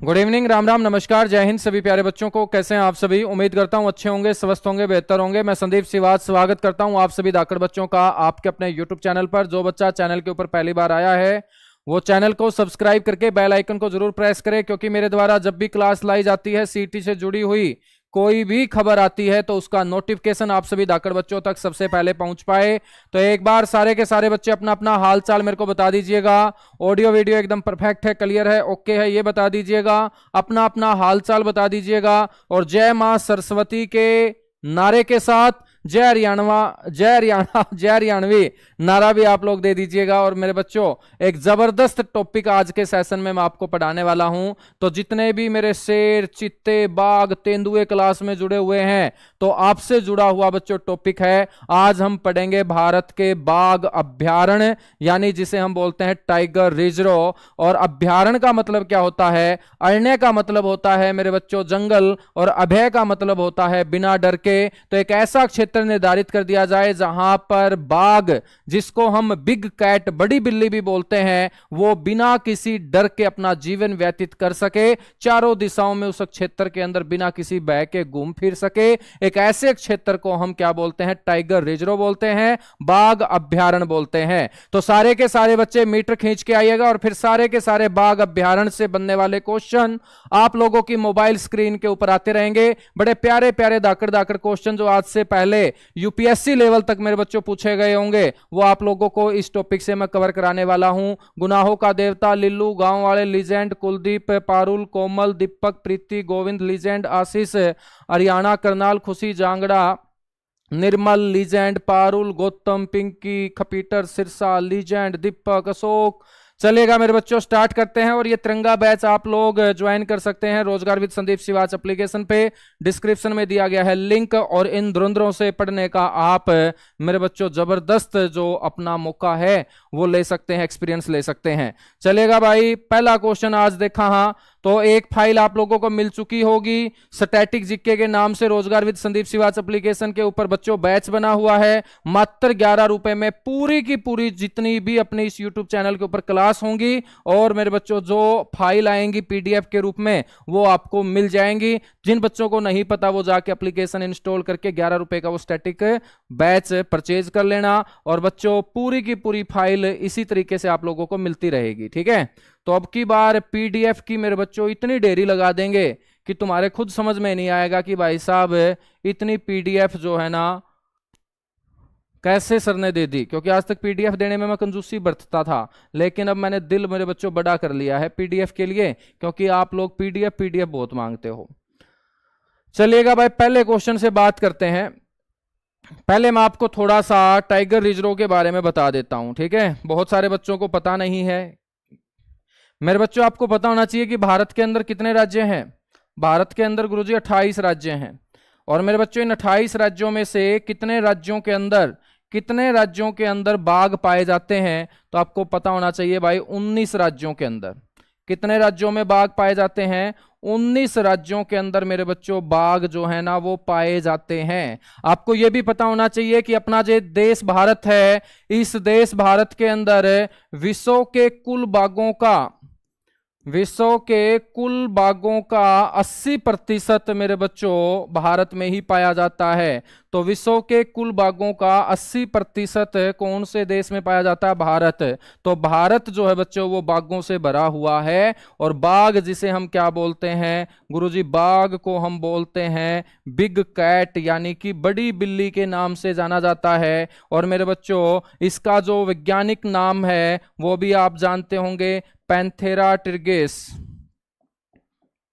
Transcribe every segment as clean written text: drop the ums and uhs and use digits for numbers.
Good evening, Ram Ram, नमस्कार, जय हिंद सभी प्यारे बच्चों को। कैसे हैं आप सभी? उम्मीद करता हूं अच्छे होंगे, स्वस्थ होंगे, बेहतर होंगे। मैं संदीप सिवाज स्वागत करता हूं आप सभी धाकड़ बच्चों का आपके अपने यूट्यूब चैनल पर। जो बच्चा चैनल के ऊपर पहली बार आया है वो चैनल को सब्सक्राइब करके बेल आइकन को जरूर प्रेस करें, क्योंकि मेरे द्वारा जब भी क्लास लाई जाती है, सीटी से जुड़ी हुई कोई भी खबर आती है तो उसका नोटिफिकेशन आप सभी धाकड़ बच्चों तक सबसे पहले पहुंच पाए। तो एक बार सारे के सारे बच्चे अपना अपना हाल चाल मेरे को बता दीजिएगा। ऑडियो वीडियो एकदम परफेक्ट है, क्लियर है, ओके है, ये बता दीजिएगा। अपना अपना हाल चाल बता दीजिएगा और जय मां सरस्वती के नारे के साथ जय हरियाणवा, जय हरियाणा, जय हरियाणवी नारा भी आप लोग दे दीजिएगा। और मेरे बच्चों, एक जबरदस्त टॉपिक आज के सेशन में मैं आपको पढ़ाने वाला हूं। तो जितने भी मेरे शेर, चित्ते, बाघ, तेंदुए क्लास में जुड़े हुए हैं, तो आपसे जुड़ा हुआ बच्चों टॉपिक है। आज हम पढ़ेंगे भारत के बाघ अभ्यारण्य, यानी जिसे हम बोलते हैं टाइगर रिजर्व। और अभ्यारण्य का मतलब क्या होता है? अरण्य का मतलब होता है मेरे बच्चों जंगल, और अभय का मतलब होता है बिना डर के। तो एक ऐसा क्षेत्र निर्धारित कर दिया जाए जहां पर बाघ, जिसको हम बिग कैट, बड़ी बिल्ली भी बोलते हैं, वो बिना किसी डर के अपना जीवन व्यतीत कर सके, चारों दिशाओं में उस क्षेत्र के अंदर बिना किसी भय के घूम फिर सके। एक ऐसे क्षेत्र को हम क्या बोलते हैं? टाइगर रिजर्व बोलते हैं, बाघ अभ्यारण्य बोलते हैं। तो सारे के सारे बच्चे मीटर खींच के आइएगा और फिर सारे के सारे बाघ अभ्यारण्य से बनने वाले क्वेश्चन आप लोगों की मोबाइल स्क्रीन के ऊपर आते रहेंगे। बड़े प्यारे प्यारे दाकड़ दाकड़ क्वेश्चन जो आज से पहले यूपीएससी लेवल तक मेरे बच्चों पूछे गए होंगे, वो आप लोगों को इस टॉपिक से मैं कवर कराने वाला हूं। गुनाहों का देवता लिल्लू, गांव वाले लीजेंड, कुलदीप, पारुल, कोमल, दीपक, प्रीति, गोविंद लीजेंड, आशीष, हरियाणा, करनाल, खुशी, जांगड़ा, निर्मल लीजेंड, पारुल, गौतम, पिंकी, खपीटर, सिरसा लीजेंड, दीपक, अशोक। चलेगा मेरे बच्चों, स्टार्ट करते हैं। और ये तिरंगा बैच आप लोग ज्वाइन कर सकते हैं रोजगार विद संदीप सिवाच एप्लीकेशन पे। डिस्क्रिप्शन में दिया गया है लिंक, और इन धुरंधरों से पढ़ने का आप मेरे बच्चों जबरदस्त जो अपना मौका है वो ले सकते हैं, एक्सपीरियंस ले सकते हैं। चलेगा भाई, पहला क्वेश्चन आज देखा। हाँ, तो एक फाइल आप लोगों को मिल चुकी होगी स्टैटिक जीके के नाम से। रोजगार विद संदीप सिवाच एप्लीकेशन के ऊपर बच्चों बैच बना हुआ है। मात्र 11 रुपए में पूरी की पूरी जितनी भी अपने इस यूट्यूब चैनल के ऊपर क्लास होंगी, और मेरे बच्चों जो फाइल आएंगी पीडीएफ के रूप में, वो आपको मिल जाएंगी। जिन बच्चों को नहीं पता वो जाके एप्लीकेशन इंस्टॉल करके 11 रुपए का वो स्टैटिक बैच परचेज कर लेना। और बच्चों पूरी की पूरी फाइल इसी तरीके से आप लोगों को मिलती रहेगी, ठीक है। तो अब की बार पीडीएफ की मेरे बच्चों इतनी देरी लगा देंगे कि तुम्हारे खुद समझ में नहीं आएगा कि भाई साहब इतनी पीडीएफ जो है ना कैसे सर ने दे दी। क्योंकि आज तक पीडीएफ देने में मैं कंजूसी बरतता था, लेकिन अब मैंने दिल मेरे बच्चों बड़ा कर लिया है पीडीएफ के लिए, क्योंकि आप लोग पीडीएफ पीडीएफ बहुत मांगते हो। चलिएगा भाई, पहले क्वेश्चन से बात करते हैं। पहले मैं आपको थोड़ा सा टाइगर रिजर्व के बारे में बता देता हूं, ठीक है। बहुत सारे बच्चों को पता नहीं है। मेरे बच्चों, आपको पता होना चाहिए कि भारत के अंदर कितने राज्य हैं। भारत के अंदर गुरुजी 28 राज्य हैं। और मेरे बच्चों, इन 28 राज्यों में से कितने राज्यों के अंदर बाघ पाए जाते हैं? तो आपको पता होना चाहिए भाई, 19 राज्यों के अंदर। कितने राज्यों में बाघ पाए जाते हैं? 19 राज्यों के अंदर मेरे बच्चों बाघ जो है ना वो पाए जाते हैं। आपको यह भी पता होना चाहिए कि अपना जो देश भारत है, इस देश भारत के अंदर विश्व के कुल बाघों का 80% मेरे बच्चों भारत में ही पाया जाता है। तो विश्व के कुल बाघों का 80% कौन से देश में पाया जाता है? भारत। तो भारत जो है बच्चों वो बाघों से भरा हुआ है। और बाघ जिसे हम क्या बोलते हैं गुरुजी? बाघ को हम बोलते हैं बिग कैट, यानी कि बड़ी बिल्ली के नाम से जाना जाता है। और मेरे बच्चों, इसका जो वैज्ञानिक नाम है वो भी आप जानते होंगे, पैंथेरा टिर्गिस।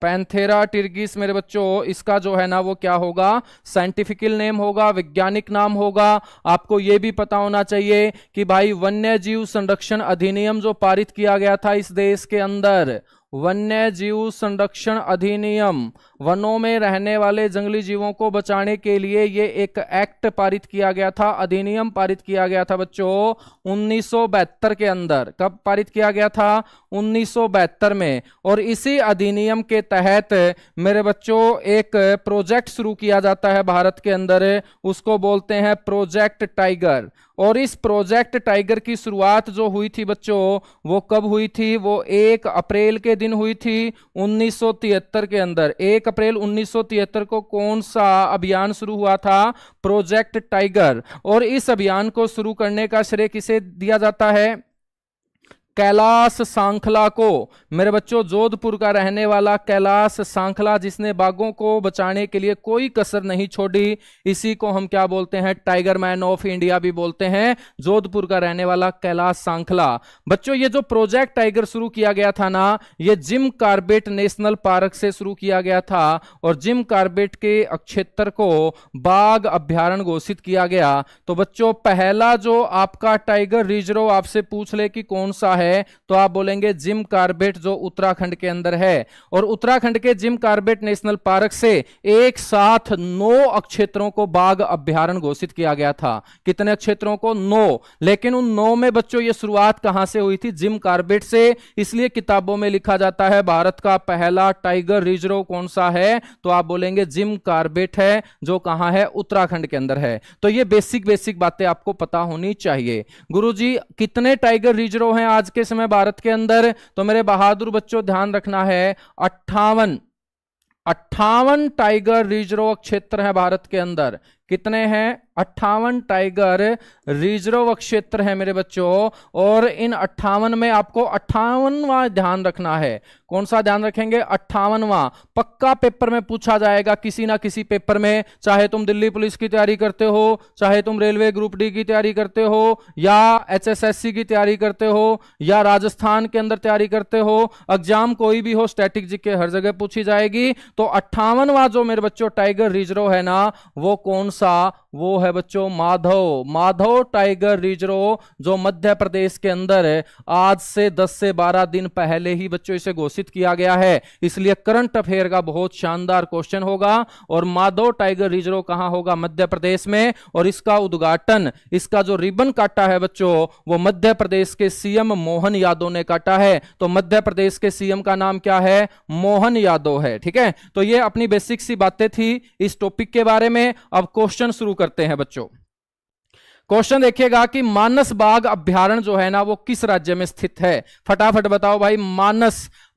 पैंथेरा टिर्गिस मेरे बच्चों, इसका जो है ना वो क्या होगा? साइंटिफिकल नेम होगा, वैज्ञानिक नाम होगा। आपको यह भी पता होना चाहिए कि भाई वन्य जीव संरक्षण अधिनियम जो पारित किया गया था इस देश के अंदर, वन्य जीव संरक्षण अधिनियम, वनों में रहने वाले जंगली जीवों को बचाने के लिए ये एक एक्ट पारित किया गया था, अधिनियम पारित किया गया था बच्चों 1972 के अंदर। कब पारित किया गया था? 1972 में। और इसी अधिनियम के तहत मेरे बच्चों एक प्रोजेक्ट शुरू किया जाता है भारत के अंदर, उसको बोलते हैं प्रोजेक्ट टाइगर। और इस प्रोजेक्ट टाइगर की शुरुआत जो हुई थी बच्चों, वो कब हुई थी? वो 1 अप्रैल के दिन हुई थी 1973 के अंदर। 1 अप्रैल 1973 को कौन सा अभियान शुरू हुआ था? Project tiger. और इस अभियान को शुरू करने का श्रेय किसे दिया जाता है? कैलाश सांखला को। मेरे बच्चों, जोधपुर का रहने वाला कैलाश सांखला, जिसने बाघों को बचाने के लिए कोई कसर नहीं छोड़ी, इसी को हम क्या बोलते हैं? टाइगर मैन ऑफ इंडिया भी बोलते हैं। जोधपुर का रहने वाला कैलाश सांखला। बच्चों, ये जो प्रोजेक्ट टाइगर शुरू किया गया था ना, ये जिम कॉर्बेट नेशनल पार्क से शुरू किया गया था और जिम कॉर्बेट के क्षेत्र को बाघ अभ्यारण्य घोषित किया गया। तो बच्चों, पहला जो आपका टाइगर रिजर्व आपसे पूछ ले कि कौन सा है, तो आप बोलेंगे जिम कॉर्बेट, जो उत्तराखंड के अंदर है। और उत्तराखंड के जिम कॉर्बेट नेशनल पार्क से एक साथ 9 क्षेत्रों को बाघ अभ्यारण्य घोषित किया गया था। कितने क्षेत्रों को? 9। लेकिन उन 9 में बच्चों ये शुरुआत कहां से हुई थी? जिम कॉर्बेट से। इसलिए किताबों में लिखा जाता है भारत का पहला टाइगर रिजर्व कौन सा है, तो आप बोलेंगे जिम कॉर्बेट है, जो कहां है? उत्तराखंड के अंदर है। तो ये बेसिक बातें आपको पता होनी चाहिए। गुरुजी, कितने टाइगर रिजर्व हैं आज के समय भारत के अंदर? तो मेरे बहादुर बच्चों, ध्यान रखना है, 58 टाइगर रिजर्व क्षेत्र है भारत के अंदर। कितने हैं? 58 टाइगर रिजर्व क्षेत्र है मेरे बच्चों। और इन 58 में आपको 58वां ध्यान रखना है। कौन सा ध्यान रखेंगे? 58वां। पक्का पेपर में पूछा जाएगा, किसी ना किसी पेपर में, चाहे तुम दिल्ली पुलिस की तैयारी करते हो, चाहे तुम रेलवे ग्रुप डी की तैयारी करते हो, या HSSC की तैयारी करते हो, या राजस्थान के अंदर तैयारी करते हो, एग्जाम कोई भी हो, स्टैटिक जीके हर जगह पूछी जाएगी। तो 58वां जो मेरे बच्चों टाइगर रिजर्व है ना, वो कौन सा? वो है बच्चों माधव टाइगर रिजर्व, जो मध्य प्रदेश के अंदर है। आज से 10 से 12 दिन पहले ही बच्चों इसे घोषित किया गया है। इसलिए करंट अफेयर का बहुत शानदार क्वेश्चन होगा। और माधव टाइगर रिजर्व कहां होगा? मध्य प्रदेश में। और इसका उद्घाटन, इसका जो रिबन काटा है बच्चों, वो मध्य प्रदेश के CM मोहन यादव ने काटा है। तो मध्य प्रदेश के CM का नाम क्या है? मोहन यादव है। ठीक है, तो ये अपनी बेसिक सी बातें थी इस टॉपिक के बारे में। अब क्वेश्चन शुरू करते हैं बच्चों। क्वेश्चन देखिएगा कि मानस बाघ अभ्यारण्य जो है ना, वो किस राज्य में स्थित है? फटाफट बताओ भाई।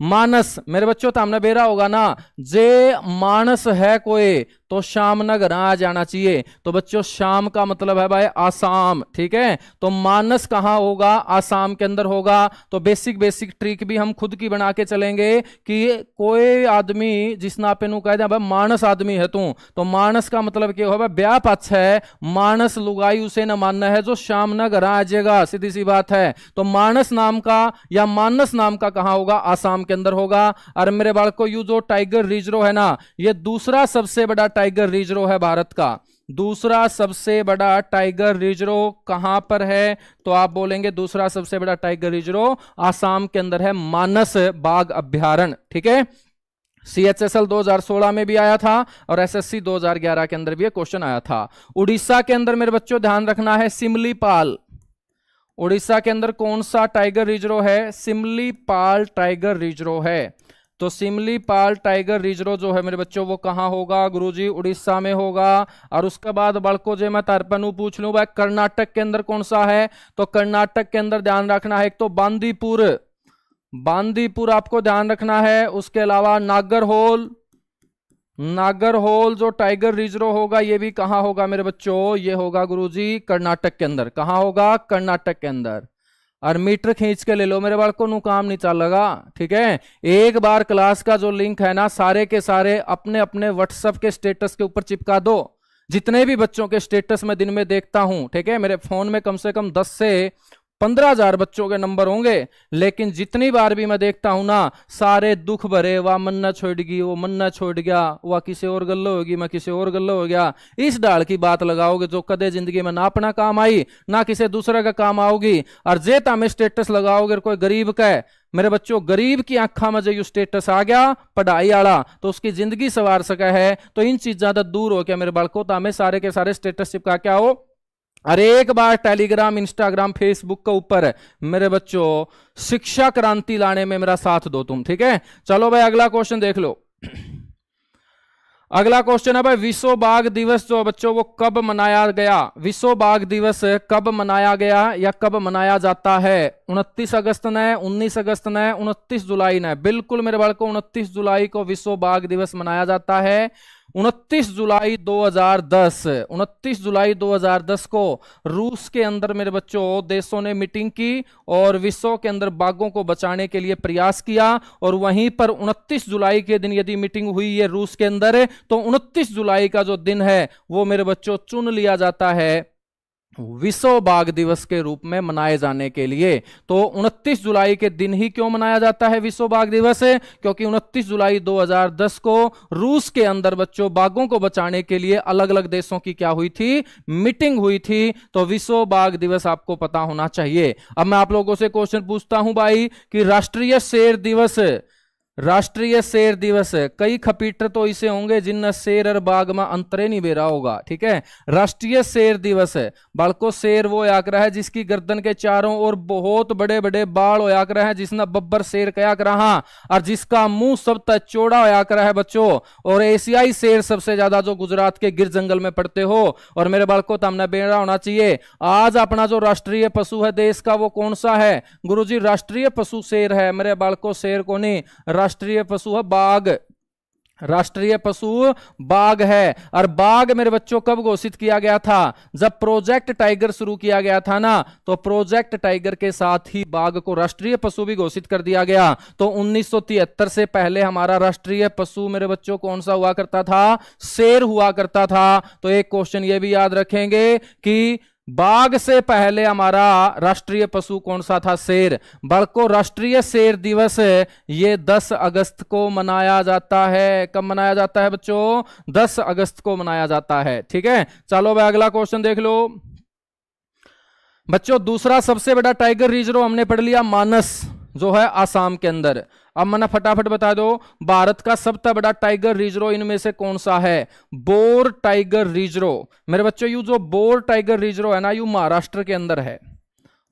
मानस मेरे बच्चों, तो हमने बेरा होगा ना, जे मानस है कोई तो शामनगर आ जाना चाहिए। तो बच्चों, शाम का मतलब है भाई आसाम। ठीक है, तो मानस कहां होगा? आसाम के अंदर होगा। तो बेसिक ट्रिक भी हम खुद की बना के चलेंगे कि कोई आदमी जिस नापे नु कह दे भाई मानस आदमी है तू, तो मानस का मतलब क्या होगा? ब्याह पक्ष है, मानस लुगाई उसे न मानना है जो शामनगर आ जाएगा। सीधी सी बात है। तो मानस नाम का या मानस नाम का कहां होगा? आसाम के अंदर होगा। और मेरे बालको, यू जो टाइगर रिजर्व है ना, ये दूसरा सबसे बड़ा टाइगर रिजर्व है भारत का। दूसरा सबसे बड़ा टाइगर रिजर्व कहां पर है? तो आप बोलेंगे दूसरा सबसे बड़ा टाइगर रिजर्व आसाम के अंदर है, मानस बाघ अभ्यारण्य। ठीक है, CHSL 2016 में भी आया था और SSC 2011 के अंदर भी ये क्वेश्चन आया था। उड़ीसा के अंदर मेरे बच्चों ध्यान रखना है, सिमलीपाल। उड़ीसा के अंदर कौन सा टाइगर रिजर्व है? सिमलीपाल टाइगर रिजर्व है। तो सिमलीपाल टाइगर रिजर्व जो है मेरे बच्चों, वो कहां होगा? गुरुजी, उड़ीसा में होगा। और उसके बाद बड़को जे मैं तारपनु पूछ लूं भाई, कर्नाटक के अंदर कौन सा है? तो कर्नाटक के अंदर ध्यान रखना है, एक तो बांदीपुर आपको ध्यान रखना है। उसके अलावा नागरहोल जो टाइगर रिजर्व होगा, ये भी कहां होगा मेरे बच्चों? ये होगा गुरुजी कर्नाटक के अंदर। कहां होगा? कर्नाटक के अंदर। और मीटर खींच के ले लो मेरे बाल को, नु काम नहीं चल लगा। ठीक है, एक बार क्लास का जो लिंक है ना, सारे के सारे अपने अपने व्हाट्सएप के स्टेटस के ऊपर चिपका दो। जितने भी बच्चों के स्टेटस मैं दिन में देखता हूं, ठीक है, मेरे फोन में कम से कम 10 से 15,000 बच्चों के नंबर होंगे, लेकिन जितनी बार भी मैं देखता हूं ना, सारे दुख भरे, वह मन्ना छोड़गी, वो मन्ना छोड़ गया, वह किसी और गल्लो होगी, मैं किसी और गल्लो हो गया। इस डाल की बात लगाओगे जो कदे जिंदगी में ना अपना काम आई ना किसी दूसरे का काम आओगी। और जेता में स्टेटस लगाओगे कोई गरीब का है, मेरे बच्चों, गरीब की आंखा में जो स्टेटस आ गया पढ़ाई आला, तो उसकी जिंदगी सवार सका है। तो इन चीजा तो दूर हो गया मेरे बालकों, तो हमें सारे के सारे स्टेटस चिपका क्या हो। अरे एक बार टेलीग्राम, इंस्टाग्राम, फेसबुक के ऊपर मेरे बच्चों शिक्षा क्रांति लाने में मेरा साथ दो तुम। ठीक है, चलो भाई अगला क्वेश्चन देख लो। अगला क्वेश्चन है भाई, विश्व बाघ दिवस जो बच्चों वो कब मनाया गया? विश्व बाघ दिवस कब मनाया गया या कब मनाया जाता है? 29 अगस्त ने, 19 अगस्त ने, 29 जुलाई ने? बिल्कुल मेरे बाल को 29 जुलाई को विश्व बाघ दिवस मनाया जाता है। 29 जुलाई 2010, 29 जुलाई 2010 को रूस के अंदर मेरे बच्चों देशों ने मीटिंग की और विश्व के अंदर बाघों को बचाने के लिए प्रयास किया। और वहीं पर 29 जुलाई के दिन यदि मीटिंग हुई है रूस के अंदर, तो 29 जुलाई का जो दिन है वो मेरे बच्चों चुन लिया जाता है विश्व बाघ दिवस के रूप में मनाए जाने के लिए। तो 29 जुलाई के दिन ही क्यों मनाया जाता है विश्व बाघ दिवस? क्योंकि 29 जुलाई 2010 को रूस के अंदर बच्चों बाघों को बचाने के लिए अलग अलग देशों की क्या हुई थी? मीटिंग हुई थी। तो विश्व बाघ दिवस आपको पता होना चाहिए। अब मैं आप लोगों से क्वेश्चन पूछता हूं भाई कि राष्ट्रीय शेर दिवस, राष्ट्रीय शेर दिवस, कई खपीटर तो इसे होंगे जिन शेर और बाघ में अंतरे नहीं बेरा होगा, ठीक है। राष्ट्रीय शेर दिवस है बालको, शेर वो याकरा है जिसकी गर्दन के चारों ओर बहुत बड़े बड़े बाल हो याकरा है, जिसने बब्बर शेर कया करा, और जिसका मुंह सब तक चौड़ा हो याकरा है बच्चों। और एशियाई शेर सबसे ज्यादा जो गुजरात के गिर जंगल में पड़ते हो। और मेरे बालको तमने बेरा होना चाहिए, आज अपना जो राष्ट्रीय पशु है देश का वो कौन सा है? गुरुजी राष्ट्रीय पशु शेर है मेरे बालको, शेर को नहीं, राष्ट्रीय पशु है बाघ, राष्ट्रीय पशु बाघ है। और बाघ मेरे बच्चों कब घोषित किया गया था? जब प्रोजेक्ट टाइगर शुरू किया गया था ना, तो प्रोजेक्ट टाइगर के साथ ही बाघ को राष्ट्रीय पशु भी घोषित कर दिया गया। तो 1973 से पहले हमारा राष्ट्रीय पशु मेरे बच्चों कौन सा हुआ करता था? शेर हुआ करता था। तो एक क्वेश्चन ये भी याद रखेंगे कि बाघ से पहले हमारा राष्ट्रीय पशु कौन सा था? शेर। बल्कि राष्ट्रीय शेर दिवस ये 10 अगस्त को मनाया जाता है। कब मनाया जाता है बच्चों? 10 अगस्त को मनाया जाता है, ठीक है। चलो भाई अगला क्वेश्चन देख लो बच्चों। दूसरा सबसे बड़ा टाइगर रिजर्व हमने पढ़ लिया मानस, जो है आसाम के अंदर। अब मैंने फटाफट बता दो भारत का सबसे बड़ा टाइगर रिजर्व इनमें से कौन सा है? बोर टाइगर रिजर्व मेरे बच्चों। यू जो बोर टाइगर रिजर्व है ना, यू महाराष्ट्र के अंदर है,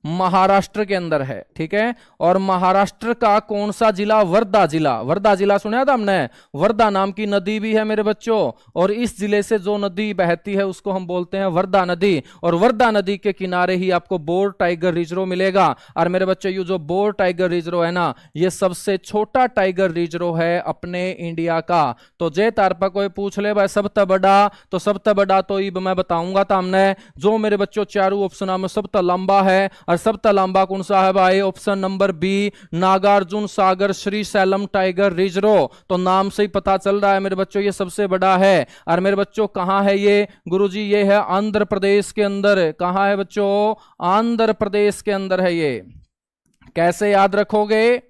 महाराष्ट्र के अंदर है, ठीक है। और महाराष्ट्र का कौन सा जिला? वर्धा जिला। वर्धा जिला सुना था हमने? वर्धा नाम की नदी भी है मेरे बच्चों, और इस जिले से जो नदी बहती है उसको हम बोलते हैं वर्धा नदी। और वर्धा नदी के किनारे ही आपको बोर टाइगर रिजर्व मिलेगा। और मेरे बच्चों ये जो बोर टाइगर रिजर्व है ना, ये सबसे छोटा टाइगर रिजर्व है अपने इंडिया का। तो जे तार पर कोई पूछ ले भाई सबसे बड़ा, तो सबसे बड़ा तो ये मैं बताऊंगा था हमने, जो मेरे बच्चों चारों ऑप्शन में सबसे लंबा है। और सबसे लंबा कौन सा है भाई? Option number B, Nagarjuna Sagar Shri slam tiger reserve. तो नाम से ही पता चल रहा है मेरे बच्चों ये सबसे बड़ा है। और मेरे बच्चों कहां है ये? गुरुजी ये है आंध्र प्रदेश के अंदर। कहां है बच्चों? आंध्र प्रदेश के अंदर है ये। कैसे याद रखोगे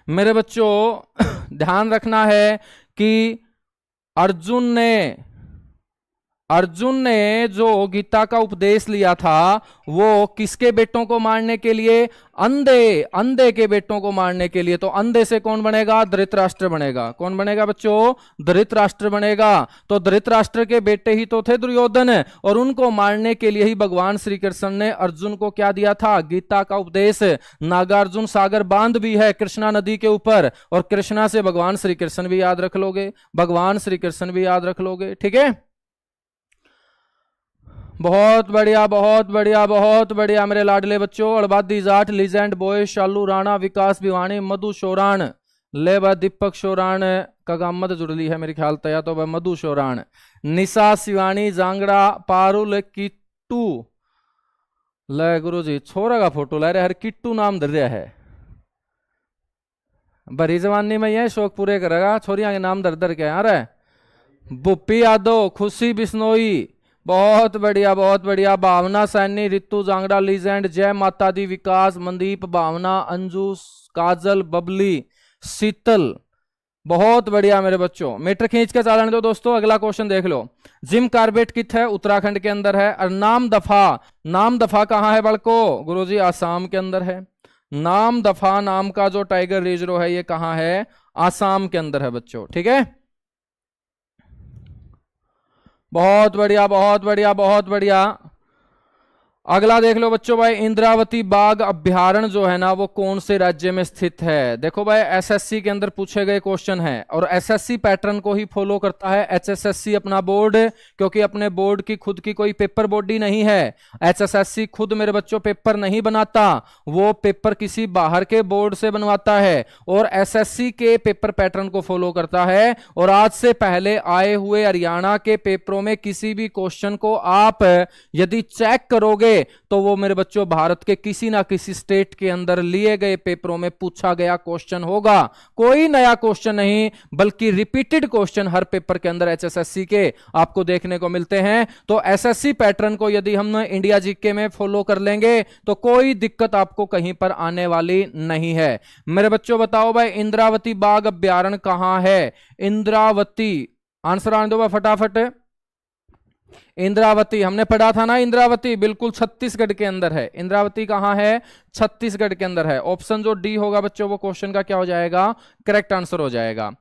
मेरे बच्चों? ध्यान रखना है कि अर्जुन ने जो गीता का उपदेश लिया था वो किसके बेटों को मारने के लिए? अंधे के बेटों को मारने के लिए। तो अंधे से कौन बनेगा? धृतराष्ट्र बनेगा। कौन बनेगा बच्चों? धृतराष्ट्र बनेगा। तो धृतराष्ट्र के बेटे ही तो थे दुर्योधन, और उनको मारने के लिए ही भगवान श्री कृष्ण ने अर्जुन को क्या दिया था? गीता का उपदेश। नागार्जुन सागर बांध भी है कृष्णा नदी के ऊपर, और कृष्णा से भगवान श्री कृष्ण भी याद रख लोगे, भगवान श्री कृष्ण भी याद रख लोगे, ठीक है। बहुत बढ़िया, बहुत बढ़िया, बहुत बढ़िया मेरे लाडले बच्चों। अड़बादी जाट, लीजेंड बॉय, शालू राणा, विकास भिवानी, मधु शोरान, ले बा दीपक शोरान का गामत जुड़ली है मेरे ख्याल तया। तो भाई मधु शोरान, निशा शिवानी, जांगड़ा, पारुल, किट्टू, ले गुरु जी छोरा का फोटो ले रहे हर किट्टू नाम धर रहा है। भरी जवानी में ये शौक पूरे करेगा, छोरियां के नाम दर दर के आ रहा है। बुप्पी यादव, खुशी बिश्नोई, बहुत बढ़िया, बहुत बढ़िया। भावना सैनी, रितु जांगड़ा, लीजेंड, जय माता दी, विकास, मनदीप, भावना, अंजू, काजल, बबली, शीतल, बहुत बढ़िया मेरे बच्चों। मीटर खींच के चालन दो दोस्तों। अगला क्वेश्चन देख लो। जिम कार्बेट कित है? उत्तराखंड के अंदर है। और नाम दफा कहां है बड़को? गुरुजी आसाम के अंदर है। नाम दफा नाम का जो टाइगर रिजर्व है ये कहां है? आसाम के अंदर है बच्चों, ठीक है। बहुत बढ़िया, बहुत बढ़िया, बहुत बढ़िया। अगला देख लो बच्चों भाई, इंद्रावती बाघ अभ्यारण्य जो है ना वो कौन से राज्य में स्थित है। देखो भाई एसएससी के अंदर पूछे गए क्वेश्चन है और एसएससी पैटर्न को ही फॉलो करता है एचएसएससी अपना बोर्ड, क्योंकि अपने बोर्ड की खुद की कोई पेपर बॉडी नहीं है। एचएसएससी खुद मेरे बच्चों पेपर नहीं बनाता, वो पेपर किसी बाहर के बोर्ड से बनवाता है और एसएससी के पेपर पैटर्न को फॉलो करता है। और आज से पहले आए हुए हरियाणा के पेपरों में किसी भी क्वेश्चन को आप यदि चेक करोगे तो वो मेरे बच्चों भारत के किसी ना किसी स्टेट के अंदर लिए गए पेपरों में पूछा गया क्वेश्चन होगा। कोई नया क्वेश्चन नहीं बल्कि रिपीटेड क्वेश्चन हर पेपर के अंदर एचएसएससी के आपको देखने को मिलते हैं। तो एसएससी पैटर्न को यदि हम इंडिया जीके में फॉलो कर लेंगे तो कोई दिक्कत आपको कहीं पर आने वाली नहीं है। मेरे बच्चों बताओ भाई इंद्रावती बाघ अभ्यारण्य कहां है। इंद्रावती, आंसर आने दो फटाफट। इंद्रावती हमने पढ़ा था ना, इंद्रावती बिल्कुल छत्तीसगढ़ के अंदर है। इंद्रावती कहां है, छत्तीसगढ़ के अंदर है। ऑप्शन जो डी होगा बच्चों वो क्वेश्चन का क्या हो जाएगा, करेक्ट आंसर हो जाएगा।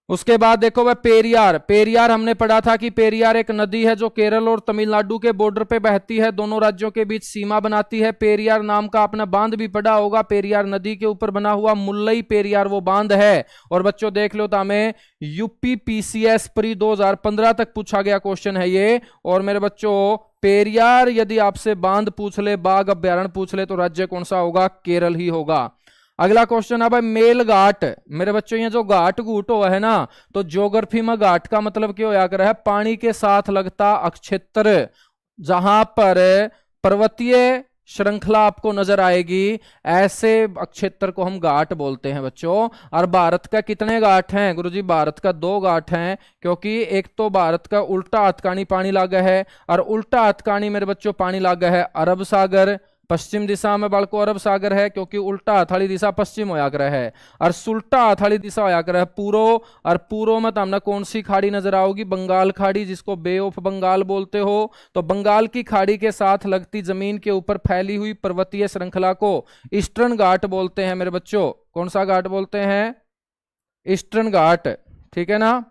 उसके बाद देखो भाई पेरियार, पेरियार हमने पढ़ा था कि पेरियार एक नदी है जो केरल और तमिलनाडु के बॉर्डर पे बहती है, दोनों राज्यों के बीच सीमा बनाती है। पेरियार नाम का अपना बांध भी पढ़ा होगा, पेरियार नदी के ऊपर बना हुआ मुल्लई पेरियार वो बांध है। और बच्चों देख लो तो हमें यूपी पीसीएस प्री 2015 तक पूछा गया क्वेश्चन है ये। और मेरे बच्चों पेरियार यदि आपसे बांध पूछ ले, बाघ अभ्यारण्य पूछ ले तो राज्य कौन सा होगा, केरल ही होगा। अगला क्वेश्चन है भाई मेल घाट। मेरे बच्चों ये जो घाट घूट हुआ है ना, तो ज्योग्राफी में घाट का मतलब क्या होया कर है, पानी के साथ लगता अक्षेत्र जहां पर पर्वतीय श्रृंखला आपको नजर आएगी, ऐसे क्षेत्र को हम घाट बोलते हैं बच्चों। और भारत का कितने घाट हैं गुरुजी, भारत का 2 घाट हैं, क्योंकि एक तो भारत का उल्टा हथकानी पानी लागा है और उल्टा हथकानी मेरे बच्चों पानी लागा है अरब सागर। पश्चिम दिशा में बालको अरब सागर है क्योंकि उल्टा हथाड़ी दिशा पश्चिम होया कर है और सुल्टा हथाड़ी दिशा होया कर है पूर्व। और पूर्व में तो हमने कौन सी खाड़ी नजर आओगी, बंगाल खाड़ी, जिसको बे ऑफ बंगाल बोलते हो। तो बंगाल की खाड़ी के साथ लगती जमीन के ऊपर फैली हुई पर्वतीय श्रृंखला को ईस्टर्न घाट बोलते हैं मेरे बच्चों। कौन सा घाट बोलते हैं, ईस्टर्न घाट, ठीक है ना।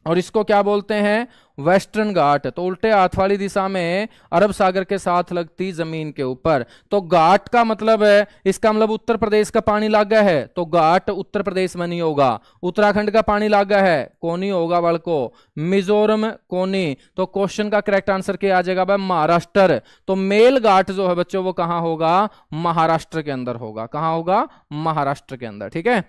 और इसको क्या बोलते हैं, वेस्टर्न घाट। तो उल्टे हाथ वाली दिशा में अरब सागर के साथ लगती जमीन के ऊपर। तो घाट का मतलब है, इसका मतलब उत्तर प्रदेश का पानी लागा है तो घाट उत्तर प्रदेश में नहीं होगा। उत्तराखंड का पानी लागा है, कोनी होगा बालको, मिजोरम कोनी। तो क्वेश्चन का करेक्ट आंसर क्या आ जाएगा भाई, महाराष्ट्र। तो मेल घाट जो है बच्चों वो कहां होगा, महाराष्ट्र के अंदर होगा। कहां होगा, महाराष्ट्र के अंदर, ठीक है।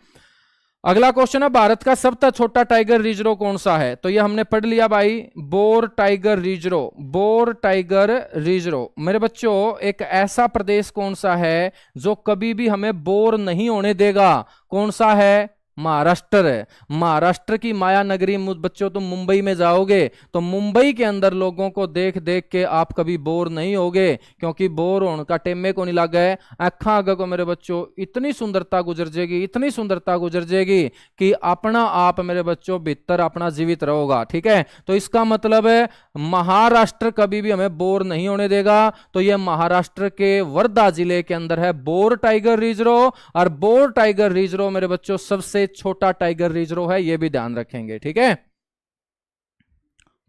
अगला क्वेश्चन है भारत का सबसे छोटा टाइगर रिजर्व कौन सा है। तो ये हमने पढ़ लिया भाई, bore tiger reserve. Bore tiger reserve मेरे बच्चों एक ऐसा प्रदेश कौन सा है जो कभी भी हमें बोर नहीं होने देगा, कौन सा है, महाराष्ट्र है। महाराष्ट्र की माया नगरी बच्चों तुम मुंबई में जाओगे तो मुंबई के अंदर लोगों को देख देख के आप कभी बोर नहीं होगे, क्योंकि बोर होने का टेमे को नहीं लगा है। अखा आगे को मेरे बच्चों इतनी सुंदरता गुजर जाएगी, इतनी सुंदरता गुजर जाएगी कि अपना आप मेरे बच्चों भीतर अपना जीवित रहोगा, ठीक है। तो इसका मतलब है महाराष्ट्र कभी भी हमें बोर नहीं होने देगा। तो यह महाराष्ट्र के वर्धा जिले के अंदर है बोर टाइगर रिजर्व। और बोर टाइगर रिजर्व मेरे बच्चों सबसे छोटा टाइगर रिजर्व है, यह भी ध्यान रखेंगे, ठीक है।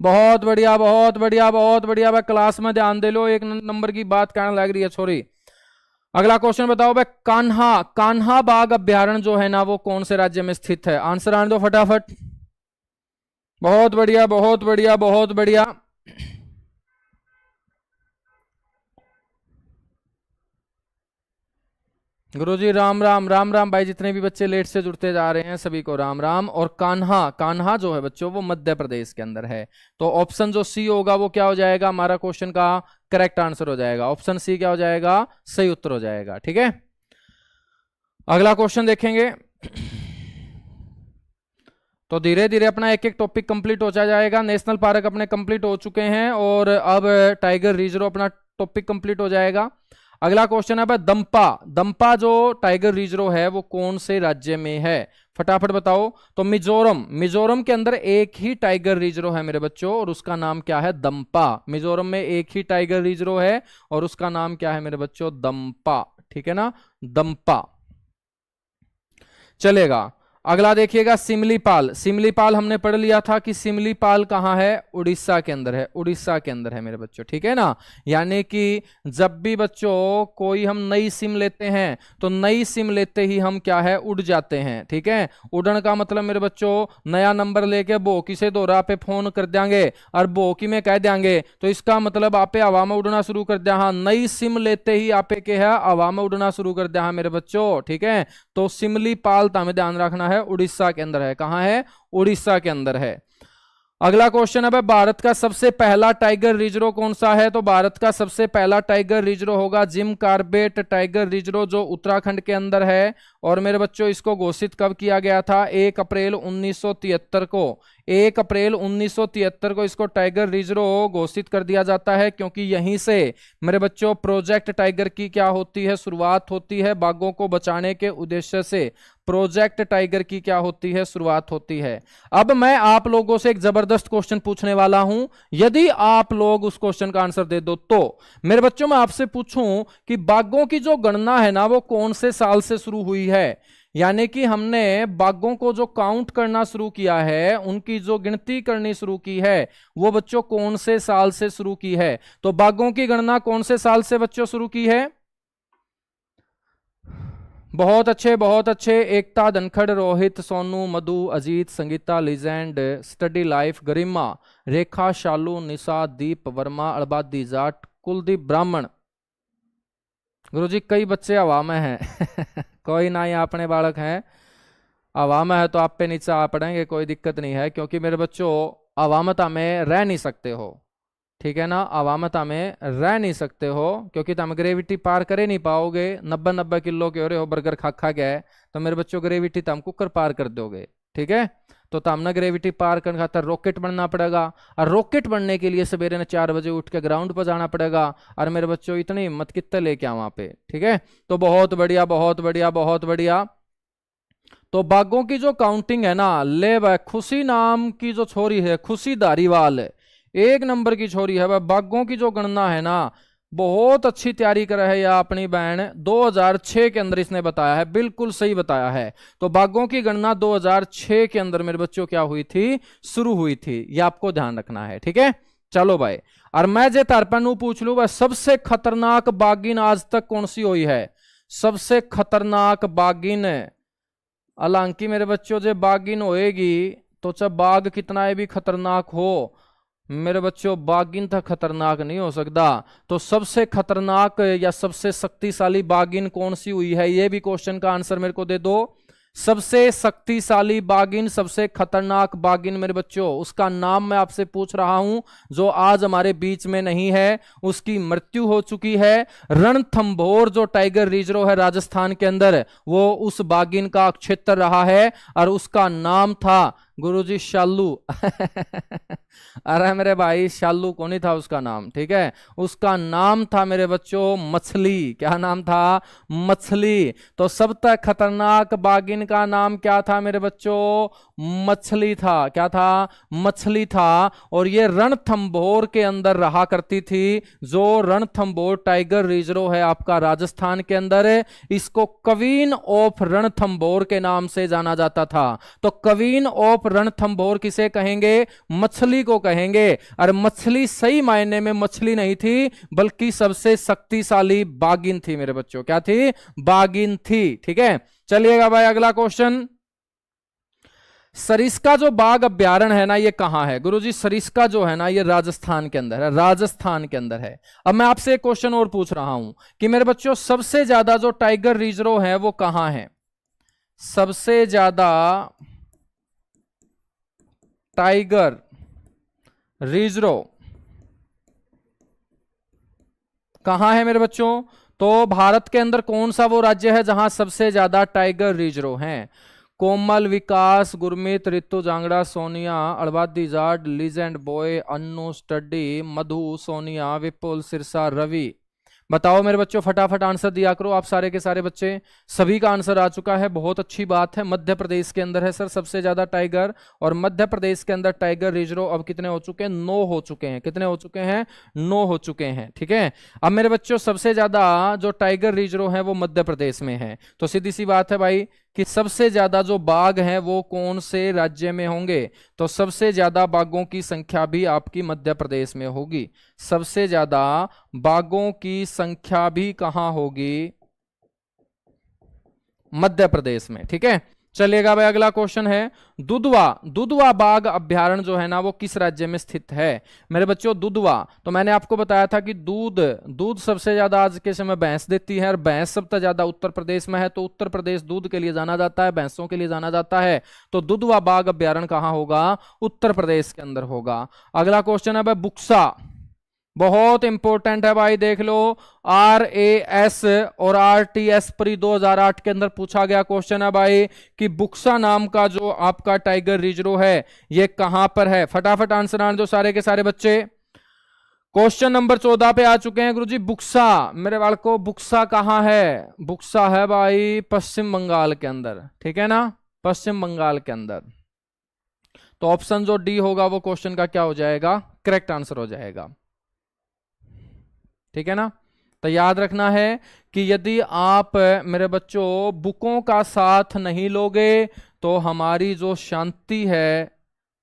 बहुत बढ़िया बहुत बढ़िया बहुत बढ़िया भाई, क्लास में ध्यान दे लो, एक नंबर की बात कहने लग रही है छोरी। अगला क्वेश्चन बताओ भाई, कान्हा, कान्हा बाघ अभ्यारण्य जो है ना वो कौन से राज्य में स्थित है। आंसर आने दो फटाफट। बहुत बढ़िया बहुत बढ़िया बहुत बढ़िया। गुरुजी राम राम राम राम भाई, जितने भी बच्चे लेट से जुड़ते जा रहे हैं सभी को राम राम। और कान्हा, कान्हा जो है बच्चों वो मध्य प्रदेश के अंदर है। तो ऑप्शन जो सी होगा वो क्या हो जाएगा, हमारा क्वेश्चन का करेक्ट आंसर हो जाएगा। ऑप्शन सी क्या हो जाएगा, सही उत्तर हो जाएगा, ठीक है। अगला क्वेश्चन देखेंगे। तो धीरे धीरे अपना एक एक टॉपिक कंप्लीट होता जाएगा। नेशनल पार्क अपने कंप्लीट हो चुके हैं और अब टाइगर रिजर्व अपना टॉपिक कंप्लीट हो जाएगा। अगला क्वेश्चन है भाई दंपा, दंपा जो टाइगर रिजर्व है वो कौन से राज्य में है, फटाफट बताओ। तो मिजोरम, मिजोरम के अंदर एक ही टाइगर रिजर्व है मेरे बच्चों और उसका नाम क्या है, दंपा। मिजोरम में एक ही टाइगर रिजर्व है और उसका नाम क्या है मेरे बच्चों, दंपा, ठीक है ना, दंपा, चलेगा। अगला देखिएगा सिमलीपाल। सिमलीपाल हमने पढ़ लिया था कि सिमलीपाल कहाँ है, उड़ीसा के अंदर है, उड़ीसा के अंदर है मेरे बच्चों, ठीक है ना। यानी कि जब भी बच्चों कोई हम नई सिम लेते हैं तो नई सिम लेते ही हम क्या है, उड़ जाते हैं, ठीक है। उड़न का मतलब मेरे बच्चों नया नंबर लेके बोकी से दोहरा पे फोन कर देंगे और बोकी में कह देंगे तो इसका मतलब आपे हवा में उड़ना शुरू कर दिया। हाँ, नई सिम लेते ही आपे क्या है, हवा में उड़ना शुरू कर दिया मेरे बच्चों, ठीक है। तो सिमलीपाल हमें ध्यान रखना है, उड़ीसा के अंदर है। कहां है, उड़ीसा के अंदर है। अगला क्वेश्चन है, भारत का सबसे पहला टाइगर रिजर्व कौन सा है। तो भारत का सबसे पहला टाइगर रिजर्व होगा जिम कॉर्बेट टाइगर रिजर्व, जो उत्तराखंड के अंदर है। और मेरे बच्चों इसको घोषित कब किया गया था, 1 अप्रैल 1973 को। 1 अप्रैल 1973 को इसको टाइगर रिजर्व घोषित कर दिया जाता है, क्योंकि यहीं से मेरे बच्चों प्रोजेक्ट टाइगर की क्या होती है, शुरुआत होती है। बाघों को बचाने के उद्देश्य से प्रोजेक्ट टाइगर की क्या होती है, शुरुआत होती है। अब मैं आप लोगों से एक जबरदस्त क्वेश्चन पूछने वाला हूं, यदि आप लोग उस क्वेश्चन का आंसर दे दो तो मेरे बच्चों मैं आपसे पूछूं कि बाघों की जो गणना है ना वो कौन से साल से शुरू हुई है। यानी कि हमने बाघों को जो काउंट करना शुरू किया है, उनकी जो गिनती करनी शुरू की है, वो बच्चों कौन से साल से शुरू की है। तो बाघों की गणना कौन से साल से बच्चों शुरू की है। बहुत अच्छे, बहुत अच्छे। Ekta, Dhankhar, Rohit, Sonu, Madhu, Ajit, Sangeeta, legend, study life, Garima, Rekha, Shalu, Nisha, Deep, Verma, अड़बादी जाट, कुलदीप ब्राह्मण। गुरुजी कई बच्चे हवा में हैं कोई ना, ये अपने बालक हैं, हवा में है तो आप पे नीचे आ पड़ेंगे, कोई दिक्कत नहीं है। क्योंकि मेरे बच्चों अवामता में रह नहीं सकते हो, ठीक है ना। अवामता में रह नहीं सकते हो क्योंकि तुम ग्रेविटी पार करे नहीं पाओगे। 90-90 किलो के हो रहे हो, बर्गर खा खा गए तो मेरे बच्चों ग्रेविटी तुम कुकर पार कर दोगे, ठीक है। तो तुमने ग्रेविटी पार करने खातर रॉकेट बनना पड़ेगा, और रॉकेट बनने के लिए सवेरे ने 4 बजे उठ के ग्राउंड पर जाना पड़ेगा। और मेरे बच्चों इतनी हिम्मत कितने लेके आ वहां पे, ठीक है। तो बहुत बढ़िया, बहुत बढ़िया, बहुत बढ़िया। तो बाघों की जो काउंटिंग है ना, ले भाई खुशी नाम की जो छोरी है, खुशी धारीवाल, 1 नंबर की छोरी है। वह बाघों की जो गणना है ना, बहुत अच्छी तैयारी कर है या अपनी बहन। 2006 के अंदर इसने बताया है, बिल्कुल सही बताया है। तो बाघों की गणना 2006 के अंदर मेरे बच्चों क्या हुई थी, शुरू हुई थी। ये आपको ध्यान रखना है, ठीक है। चलो भाई, और मैं जे तारपन पूछ लू, वह सबसे खतरनाक बाघिन आज तक कौन सी हुई है। सबसे खतरनाक बाघिन, हालांकि मेरे बच्चों जो बाघिन होएगी तो चाहे बाघ कितना भी खतरनाक हो, मेरे बच्चों बाघिन तक खतरनाक नहीं हो सकता। तो सबसे खतरनाक या सबसे शक्तिशाली बाघिन कौन सी हुई है, ये भी क्वेश्चन का आंसर मेरे को दे दो। सबसे शक्तिशाली बाघिन, सबसे खतरनाक बाघिन मेरे बच्चों, उसका नाम मैं आपसे पूछ रहा हूं, जो आज हमारे बीच में नहीं है, उसकी मृत्यु हो चुकी है। रणथंभौर जो टाइगर रिजर्व है राजस्थान के अंदर, वो उस बाघिन का क्षेत्र रहा है, और उसका नाम था गुरुजी शालू अरे मेरे भाई, शालू को नहीं था उसका नाम, ठीक है। उसका नाम था मेरे बच्चों मछली। क्या नाम था, मछली। तो सबसे खतरनाक बाघिन का नाम क्या था मेरे बच्चों, मछली था। क्या था, मछली था। और ये रणथंभौर के अंदर रहा करती थी। जो रणथंभौर टाइगर रिजर्व है आपका राजस्थान के अंदर, इसको क्वीन ऑफ रणथंभौर के नाम से जाना जाता था। तो क्वीन ऑफ रणथंभौर किसे कहेंगे, मछली को कहेंगे। और मछली सही मायने में मछली नहीं थी, बल्कि सबसे शक्तिशाली बाघिन थी मेरे बच्चों। क्या थी, बाघिन थी, ठीक है। चलिएगा भाई, अगला क्वेश्चन। सरिस्का जो बाघ अभ्यारण्य है ना, ये कहां है गुरुजी। सरिस्का जो है ना, ये राजस्थान के अंदर है, राजस्थान के अंदर है। अब मैं आपसे एक क्वेश्चन और पूछ रहा हूं कि मेरे बच्चों सबसे ज्यादा जो टाइगर रिजर्व है वो कहां है। सबसे ज्यादा टाइगर रिजर्व कहां है मेरे बच्चों। तो भारत के अंदर कौन सा वो राज्य है जहां सबसे ज्यादा टाइगर रिजर्व हैं। कोमल, विकास, गुरमीत, रितु, जांगड़ा, सोनिया, अड़बादी Jat, legend boy, Annu, study, Madhu, Sonia, Vipul, Sirsa, Ravi. बताओ मेरे बच्चों, फटाफट आंसर दिया करो आप सारे के सारे बच्चे। सभी का आंसर आ चुका है, बहुत अच्छी बात है। मध्य प्रदेश के अंदर है सर सबसे ज्यादा टाइगर, और मध्य प्रदेश के अंदर टाइगर रिजर्व अब कितने हो चुके हैं, 9 हो चुके हैं। कितने हो चुके हैं, 9 हो चुके हैं, ठीक है। अब मेरे बच्चों सबसे ज्यादा जो टाइगर रिजर्व है वो मध्य प्रदेश में है। तो सीधी सी बात है भाई, कि सबसे ज्यादा जो बाघ हैं वो कौन से राज्य में होंगे, तो सबसे ज्यादा बाघों की संख्या भी आपकी मध्य प्रदेश में होगी। सबसे ज्यादा बाघों की संख्या भी कहां होगी, मध्य प्रदेश में। ठीक है, चलिएगा भाई, अगला क्वेश्चन है दुधवा। दुधवा बाघ अभ्यारण्य जो है ना वो किस राज्य में स्थित है मेरे बच्चों? दुधवा, तो मैंने आपको बताया था कि दूध सबसे ज्यादा आज के समय भैंस देती है, और भैंस सबसे ज्यादा उत्तर प्रदेश में है, तो उत्तर प्रदेश दूध के लिए जाना जाता है, भैंसों के लिए जाना जाता है। तो दुधवा बाघ अभ्यारण्य कहां होगा? उत्तर प्रदेश के अंदर होगा। अगला क्वेश्चन है भाई बुक्सा, बहुत इंपॉर्टेंट है भाई, देख लो। RAS और RTS प्री 2008 के अंदर पूछा गया क्वेश्चन है भाई कि बुक्सा नाम का जो आपका टाइगर रिजर्व है ये कहां पर है। फटाफट आंसर आने दो सारे के सारे बच्चे। क्वेश्चन नंबर 14 पे आ चुके हैं गुरुजी। बुक्सा, मेरे बाल को बुक्सा कहां है? बुक्सा है भाई पश्चिम बंगाल के अंदर, ठीक है ना, पश्चिम बंगाल के अंदर। तो ऑप्शन जो डी होगा वो क्वेश्चन का क्या हो जाएगा? करेक्ट आंसर हो जाएगा। ठीक है ना, तो याद रखना है कि यदि आप मेरे बच्चों बुकों का साथ नहीं लोगे तो हमारी जो शांति है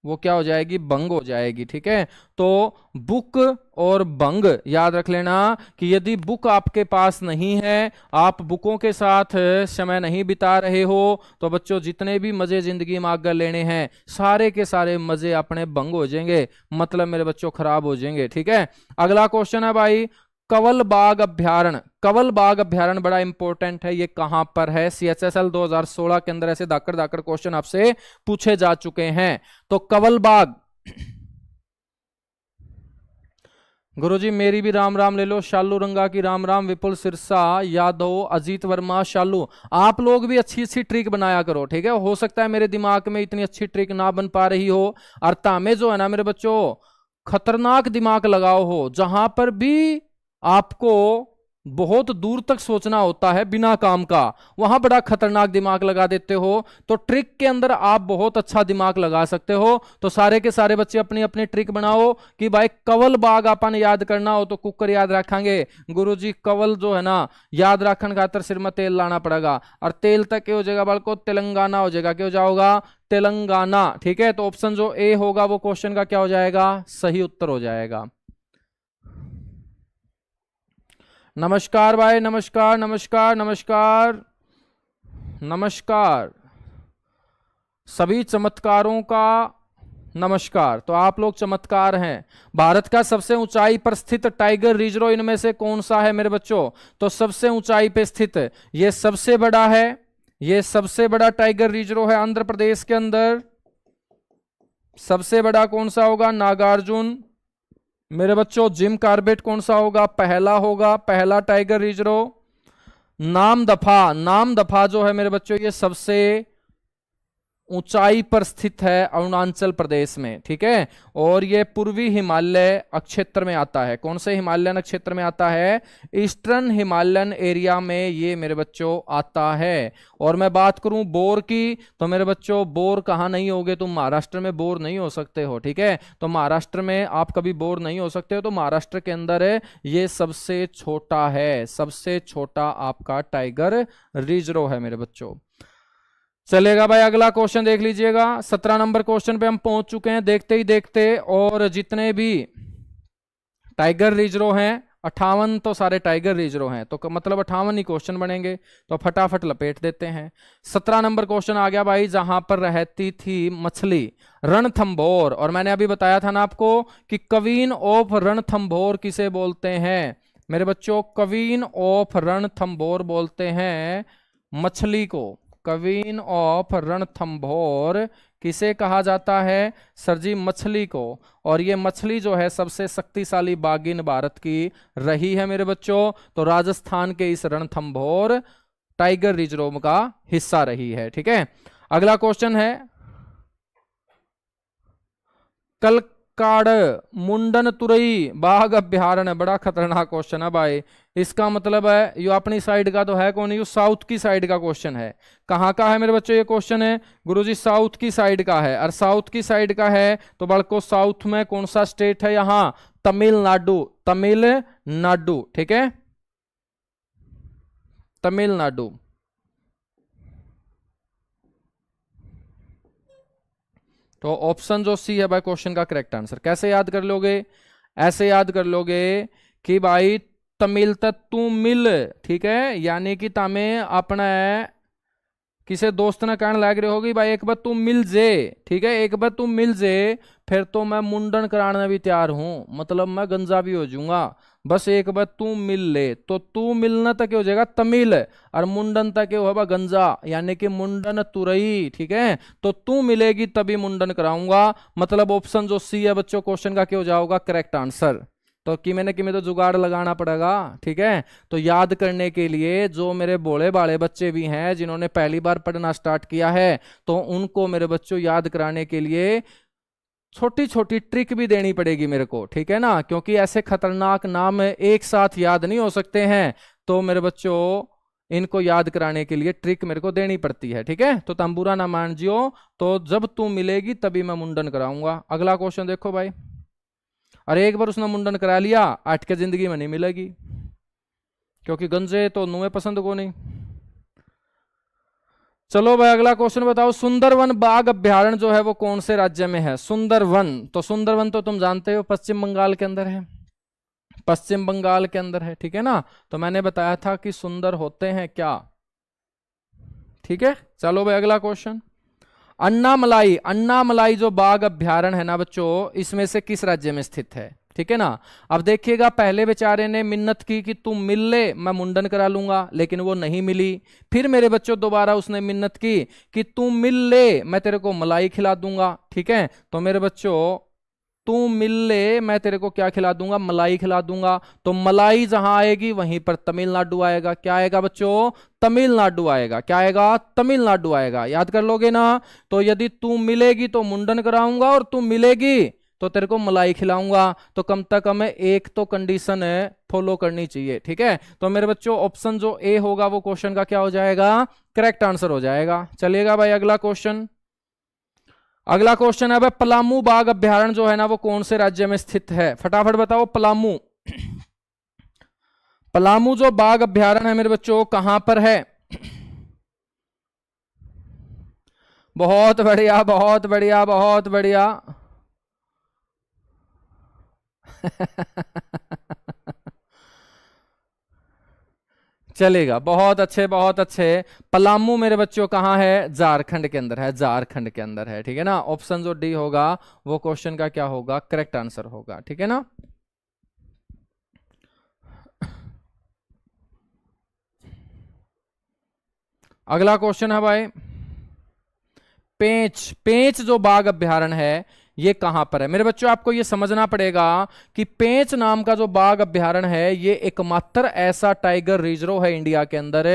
वो क्या हो जाएगी? भंग हो जाएगी। ठीक है, तो बुक और भंग याद रख लेना कि यदि बुक आपके पास नहीं है, आप बुकों के साथ समय नहीं बिता रहे हो, तो बच्चों जितने भी मजे जिंदगी में आगे लेने हैं सारे के सारे मजे अपने भंग हो जाएंगे, मतलब मेरे बच्चों खराब हो जाएंगे। ठीक है, अगला क्वेश्चन है भाई कवल बाघ अभ्यारण्य। कवल बाघ अभ्यारण्य बड़ा इंपॉर्टेंट है, ये कहां पर है? CHSL 2016 के अंदर ऐसे दाकड़ दाकड़ क्वेश्चन आपसे पूछे जा चुके हैं। तो कवल बाघ, गुरुजी मेरी भी राम राम ले लो। शालू रंगा की राम राम, विपुल सिरसा, यादव, अजीत वर्मा, शालू, आप लोग भी अच्छी अच्छी ट्रिक बनाया करो। ठीक है, हो सकता है मेरे दिमाग में इतनी अच्छी ट्रिक ना बन पा रही हो, और तामे जो है ना मेरे बच्चों खतरनाक दिमाग लगाओ हो, जहां पर भी आपको बहुत दूर तक सोचना होता है बिना काम का, वहां बड़ा खतरनाक दिमाग लगा देते हो। तो ट्रिक के अंदर आप बहुत अच्छा दिमाग लगा सकते हो। तो सारे के सारे बच्चे अपनी अपनी ट्रिक बनाओ कि भाई कवल बाघ अपन याद करना हो तो कुकर याद रखेंगे। गुरुजी कवल जो है ना याद रखने खातर सिर में तेल लाना पड़ेगा, और तेल तक क्या हो जाएगा बालको? तेलंगाना हो जाएगा। क्या हो जाओगा? तेलंगाना। ठीक है, तो ऑप्शन जो ए होगा वो क्वेश्चन का क्या हो जाएगा? सही उत्तर हो जाएगा। नमस्कार भाई, नमस्कार नमस्कार नमस्कार नमस्कार, सभी चमत्कारों का नमस्कार। तो आप लोग चमत्कार हैं। भारत का सबसे ऊंचाई पर स्थित टाइगर रिजर्व इनमें से कौन सा है मेरे बच्चों? तो सबसे ऊंचाई पे स्थित, ये सबसे बड़ा है, ये सबसे बड़ा टाइगर रिजर्व है आंध्र प्रदेश के अंदर। सबसे बड़ा कौन सा होगा? नागार्जुन। मेरे बच्चों जिम कार्बेट कौन सा होगा? पहला होगा, पहला टाइगर रिजर्व। नामदफा, नामदफा जो है मेरे बच्चों ये सबसे ऊंचाई पर स्थित है अरुणाचल प्रदेश में। ठीक है, और ये पूर्वी हिमालय क्षेत्र में आता है। कौन से हिमालयन क्षेत्र में आता है? ईस्टर्न हिमालयन एरिया में ये मेरे बच्चों आता है। और मैं बात करूं बोर की, तो मेरे बच्चों बोर कहाँ नहीं होगे? तुम महाराष्ट्र में बोर नहीं हो सकते हो। ठीक है, तो महाराष्ट्र में आप कभी बोर नहीं हो सकते हो। तो महाराष्ट्र के अंदर ये सबसे छोटा है, सबसे छोटा आपका टाइगर रिजर्व है मेरे बच्चों। चलेगा भाई, अगला क्वेश्चन देख लीजिएगा। 17 नंबर क्वेश्चन पे हम पहुंच चुके हैं देखते ही देखते, और जितने भी टाइगर रिजर्व हैं 58 तो सारे टाइगर रिजर्व हैं, तो मतलब 58 ही क्वेश्चन बनेंगे। तो फटाफट लपेट देते हैं। 17 नंबर क्वेश्चन आ गया भाई, जहां पर रहती थी मछली रणथंभौर। और मैंने अभी बताया था ना आपको कि क्वीन ऑफ रणथंभौर किसे बोलते हैं मेरे बच्चों? क्वीन ऑफ रणथंभौर बोलते हैं मछली को। क्वीन ऑफ रणथंभौर किसे कहा जाता है सर जी? मछली को। और ये मछली जो है सबसे शक्तिशाली बाघिन भारत की रही है मेरे बच्चों। तो राजस्थान के इस रणथंभौर टाइगर रिजर्व का हिस्सा रही है। ठीक है, अगला क्वेश्चन है कलकाड़ मुंडन तुरई बाघ अभ्यारण्य। बड़ा खतरनाक क्वेश्चन है भाई। इसका मतलब है ये अपनी साइड का तो है कौन? ये साउथ की साइड का क्वेश्चन है। कहाँ का है मेरे बच्चों ये क्वेश्चन? है गुरुजी साउथ की साइड का है। और साउथ की साइड का है तो बड़को साउथ में कौन सा स्टेट है? यहाँ तमिलनाडु, तमिलनाडु। ठीक है, तमिलनाडु। तो ऑप्शन जो सी है भाई क्वेश्चन का करेक्ट आंसर। कैसे याद कर लोगे? ऐसे याद कर लोगे कि भाई तमिल तू मिल, ठीक है, यानी कि तामे अपना किसी दोस्त ने कहने लग रही होगी भाई एक बार तू मिल जे, ठीक है, एक बार तू मिल जे, फिर तो मैं मुंडन कराने भी तैयार हूं, मतलब मैं गंजा भी हो जाऊंगा, बस एक बार तू मिल ले। तो तू मिलना तक हो जाएगा तमिल, और मुंडन तक होगा गंजा, यानी कि मुंडन तुरई, ठीक है। तो तू मिलेगी तभी मुंडन कराऊंगा, मतलब ऑप्शन जो सी है बच्चों क्वेश्चन का क्या हो जाएगा करेक्ट आंसर। तो कि मैंने तो जुगाड़ लगाना पड़ेगा, ठीक है। तो याद करने के लिए जो मेरे भोले भाले बच्चे भी हैं जिन्होंने पहली बार पढ़ना स्टार्ट किया है, तो उनको मेरे बच्चों याद कराने के लिए छोटी छोटी ट्रिक भी देनी पड़ेगी मेरे को, ठीक है ना, क्योंकि ऐसे खतरनाक नाम एक साथ याद नहीं हो सकते हैं। तो मेरे बच्चों इनको याद कराने के लिए ट्रिक मेरे को देनी पड़ती है, ठीक है। तो तुम बुरा ना मान जियो, तो जब तू मिलेगी तभी मैं मुंडन कराऊंगा। अगला क्वेश्चन देखो भाई। अरे एक बार उसने मुंडन करा लिया, आठ के जिंदगी में नहीं मिलेगी, क्योंकि गंजे तो नुए पसंद को नहीं। चलो भाई अगला क्वेश्चन बताओ। सुंदरवन बाघ अभ्यारण्य जो है वो कौन से राज्य में है? सुंदरवन, तो सुंदरवन तो तुम जानते हो पश्चिम बंगाल के अंदर है, पश्चिम बंगाल के अंदर है, ठीक है ना। तो मैंने बताया था कि सुंदर होते हैं क्या, ठीक है। चलो भाई अगला क्वेश्चन। अन्नामलाई, अन्नामलाई जो बाघ अभ्यारण्य है ना बच्चों, इसमें से किस राज्य में स्थित है, ठीक है ना। अब देखिएगा, पहले बेचारे ने मिन्नत की कि तू मिल ले मैं मुंडन करा लूंगा, लेकिन वो नहीं मिली। फिर मेरे बच्चों दोबारा उसने मिन्नत की कि तू मिल ले मैं तेरे को मलाई खिला दूंगा, ठीक है। तो मेरे बच्चों तू मिल ले मैं तेरे को क्या खिला दूंगा? मलाई खिला दूंगा। तो मलाई जहां आएगी वहीं पर तमिलनाडु आएगा। क्या आएगा बच्चों? तमिलनाडु आएगा। क्या आएगा? तमिलनाडु आएगा। याद कर लोगे ना। तो यदि तू मिलेगी तो मुंडन कराऊंगा, और तू मिलेगी तो तेरे को मलाई खिलाऊंगा। तो कम से कम एक तो कंडीशन है फॉलो करनी चाहिए, ठीक है। तो मेरे बच्चों ऑप्शन जो ए होगा वो क्वेश्चन का क्या हो जाएगा? करेक्ट आंसर हो जाएगा। चलिएगा भाई अगला क्वेश्चन। अगला क्वेश्चन है भाई, पलामू बाघ अभ्यारण्य जो है ना वो कौन से राज्य में स्थित है? फटाफट बताओ। पलामू, पलामू जो बाघ अभ्यारण्य है मेरे बच्चों कहां पर है? बहुत बढ़िया, बहुत बढ़िया, बहुत बढ़िया। चलेगा, बहुत अच्छे, बहुत अच्छे। पलामू मेरे बच्चों कहाँ है? झारखंड के अंदर है, झारखंड के अंदर है, ठीक है ना। ऑप्शन जो डी होगा वो क्वेश्चन का क्या होगा? करेक्ट आंसर होगा, ठीक है ना। अगला क्वेश्चन है भाई, पेंच, पेंच जो बाघ अभ्यारण्य है ये कहां पर है? मेरे बच्चों आपको ये समझना पड़ेगा कि पेंच नाम का जो बाघ अभ्यारण्य है ये एकमात्र ऐसा टाइगर रिजर्व है इंडिया के अंदर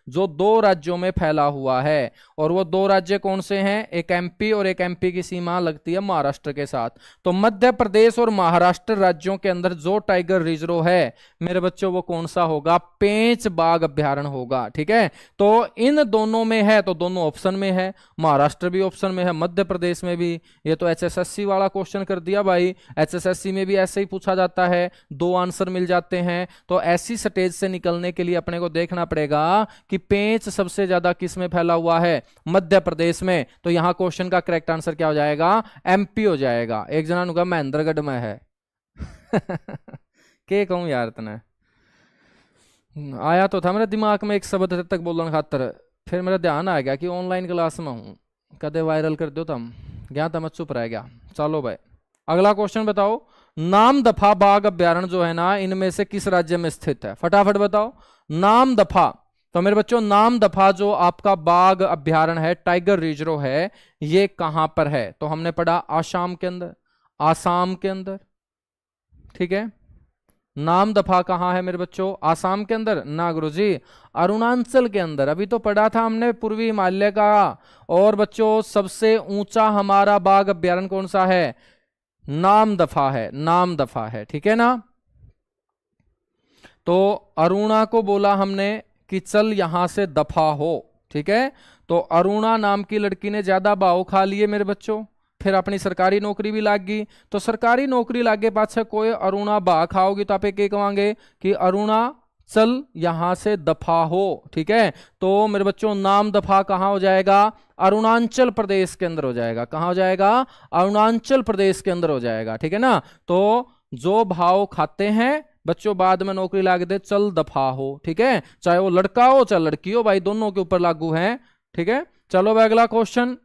जो 2 राज्यों में फैला हुआ है। और वो 2 राज्य कौन से हैं? एक एमपी, और एक एमपी की सीमा लगती है महाराष्ट्र के साथ। तो मध्य प्रदेश और महाराष्ट्र राज्यों के अंदर जो टाइगर रिजर्व है मेरे बच्चों वो कौन सा होगा? पेंच बाघ अभ्यारण्य होगा, ठीक है। तो इन दोनों में है, तो दोनों ऑप्शन में है, महाराष्ट्र भी ऑप्शन में है, मध्य प्रदेश में भी। ये तो एचएसएससी वाला क्वेश्चन कर दिया भाई। एचएसएससी में भी ऐसे ही पूछा जाता है, 2 आंसर मिल जाते हैं। तो ऐसी स्टेज से निकलने के लिए अपने को देखना पड़ेगा कि पेंच सबसे ज्यादा किस में फैला हुआ है? मध्य प्रदेश में। तो यहां क्वेश्चन का करेक्ट आंसर क्या हो जाएगा? एमपी हो जाएगा। एक जना नुका महेंद्रगढ़ में है। के कहूं यार, इतना आया तो था मेरे दिमाग में एक शब्द तक बोलने खातर, फिर मेरा ध्यान आ गया कि ऑनलाइन क्लास में हूं, कदे वायरल कर दो तुम, गया था मैं चुप रह गया। चलो भाई अगला क्वेश्चन बताओ। नाम दफा बाघ अभ्यारण्य जो है ना इनमें से किस राज्य में स्थित है? फटाफट बताओ। नाम दफा, तो मेरे बच्चों नाम दफा जो आपका बाघ अभ्यारण्य है, टाइगर रिजर्व है, ये कहां पर है? तो हमने पढ़ा आसाम के अंदर, आसाम के अंदर, ठीक है। नाम दफा कहां है मेरे बच्चों? आसाम के अंदर ना गुरुजी, अरुणाचल के अंदर। अभी तो पढ़ा था हमने पूर्वी हिमालय का। और बच्चों सबसे ऊंचा हमारा बाघ अभ्यारण्य कौन सा है? नाम दफा है, नाम दफा है, ठीक है ना। तो अरुणा को बोला हमने कि चल यहां से दफा हो, ठीक है। तो अरुणा नाम की लड़की ने ज्यादा भाव खा लिए मेरे बच्चों, फिर अपनी सरकारी नौकरी भी लाग गई। तो सरकारी नौकरी लागे पाछे कोई अरुणा बा खाओगी तो आप एक कहेंगे कि अरुणा चल यहां से दफा हो। ठीक है, तो मेरे बच्चों नाम दफा कहां हो जाएगा? अरुणाचल प्रदेश के अंदर हो जाएगा। कहां हो जाएगा? अरुणाचल प्रदेश के अंदर हो जाएगा। ठीक है ना, तो जो भाव खाते हैं बच्चों बाद में नौकरी लाग दे, चल दफा हो। ठीक है, चाहे वो लड़का हो चाहे लड़की हो भाई, दोनों के ऊपर लागू है। ठीक है, चलो भाई अगला क्वेश्चन।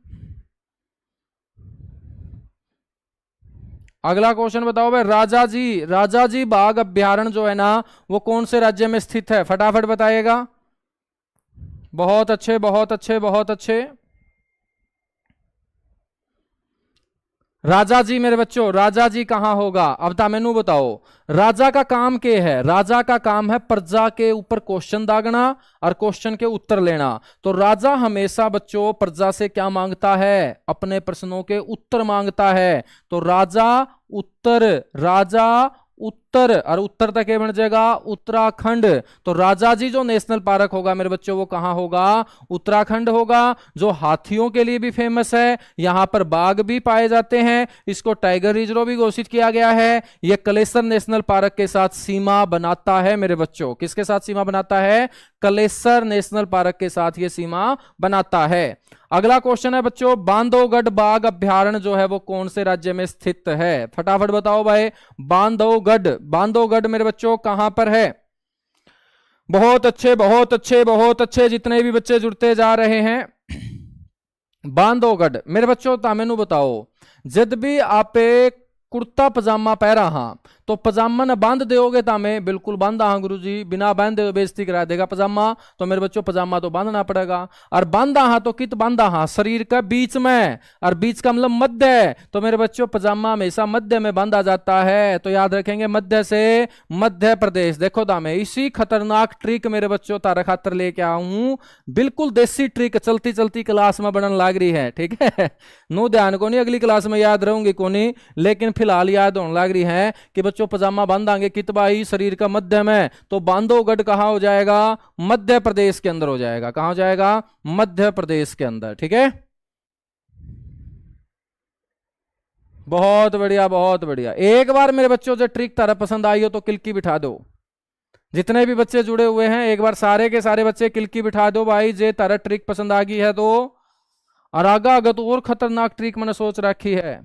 अगला क्वेश्चन बताओ भाई, राजाजी बाघ अभ्यारण्य जो है ना वो कौन से राज्य में स्थित है? फटाफट बताइएगा। बहुत अच्छे बहुत अच्छे बहुत अच्छे। राजा जी मेरे बच्चों, राजा जी कहां होगा? अब ता मैनू बताओ, राजा का काम क्या है? राजा का काम है प्रजा के ऊपर क्वेश्चन दागना और क्वेश्चन के उत्तर लेना। तो राजा हमेशा बच्चों प्रजा से क्या मांगता है? अपने प्रश्नों के उत्तर मांगता है। तो राजा उत्तर और उत्तर तक बन जाएगा उत्तराखंड। तो राजा जी जो नेशनल पार्क होगा मेरे बच्चों वो कहां होगा? उत्तराखंड होगा, जो हाथियों के लिए भी फेमस है। यहां पर बाघ भी पाए जाते हैं, इसको टाइगर रिजर्व भी घोषित किया गया है। यह कलेसर नेशनल पार्क के साथ सीमा बनाता है मेरे बच्चों। किसके साथ सीमा बनाता है? कलेसर नेशनल पार्क के साथ यह सीमा बनाता है। अगला क्वेश्चन है बच्चों, बांधवगढ़ बाघ अभ्यारण्य जो है वो कौन से राज्य में स्थित है? फटाफट बताओ भाई। बांधवगढ़ मेरे बच्चों कहां पर है? बहुत अच्छे बहुत अच्छे बहुत अच्छे, जितने भी बच्चे जुड़ते जा रहे हैं। बांधवगढ़ मेरे बच्चों तामेनू बताओ, जब भी आप कुर्ता पजामा पहरा हाँ तो पजामा ने बांध दोगे तामे? बिल्कुल बांधा हाँ गुरुजी, बिना बांधे बेइज्जती करा देगा पजामा। तो मेरे बच्चों पजामा तो बांधना पड़ेगा। और बांधा हाँ तो कित बांधा हाँ? शरीर का बीच में, और बीच का मतलब मध्य। तो मेरे बच्चों पजामा हमेशा मध्य में बांधा जाता है। तो याद रखेंगे मध्य से मध्य प्रदेश। देखो तामे इसी खतरनाक ट्रिक मेरे बच्चों तारा खातर लेके आऊं, बिल्कुल देसी ट्रिक चलती चलती क्लास में बनने लग रही है। ठीक है, नो ध्यान को नहीं, अगली क्लास में याद रहूंगी को नहीं, लेकिन फिलहाल याद होने लग रही है कि बच्चों पजामा बांधांगे कितबा ही शरीर का मध्य में। तो बांधवगढ़ कहां हो जाएगा? मध्य प्रदेश के अंदर हो जाएगा। कहां हो जाएगा? मध्य प्रदेश के अंदर। ठीक है, बहुत बढ़िया बहुत बढ़िया। एक बार मेरे बच्चों जो ट्रिक तारा पसंद आई हो तो किलकी बिठा दो। जितने भी बच्चे जुड़े हुए हैं एक बार सारे के सारे बच्चे किलकी बिठा दो भाई, जे तारा ट्रिक पसंद आ गई है तो। और आगा आगा तो और खतरनाक ट्रिक मैंने सोच रखी है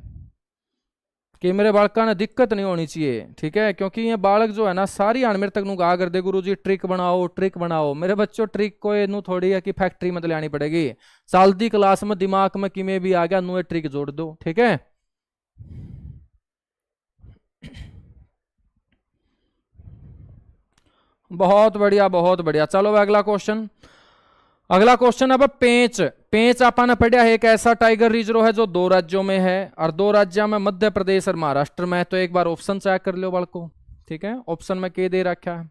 कि मेरे बालका ने दिक्कत नहीं होनी चाहिए। ठीक है, क्योंकि ये बालक जो है ना सारी आन मेरे तक नु कहा कर दे गुरु जी ट्रिक बनाओ ट्रिक बनाओ। मेरे बच्चों ट्रिक को इनू थोड़ी है कि फैक्ट्री में लानी पड़ेगी, सालदी क्लास में दिमाग में किमें भी आ गया नु ट्रिक जोड़ दो। ठीक है, बहुत बढ़िया बहुत बढ़िया। चलो अगला क्वेश्चन। अगला क्वेश्चन अब पेंच। पेंच आपने पढ़ा है एक ऐसा टाइगर रिजर्व है जो 2 राज्यों में है, और 2 राज्यों में मध्य प्रदेश और महाराष्ट्र में। तो एक बार ऑप्शन चेक कर लो बालको। ठीक है, ऑप्शन में क्या दे रखा है?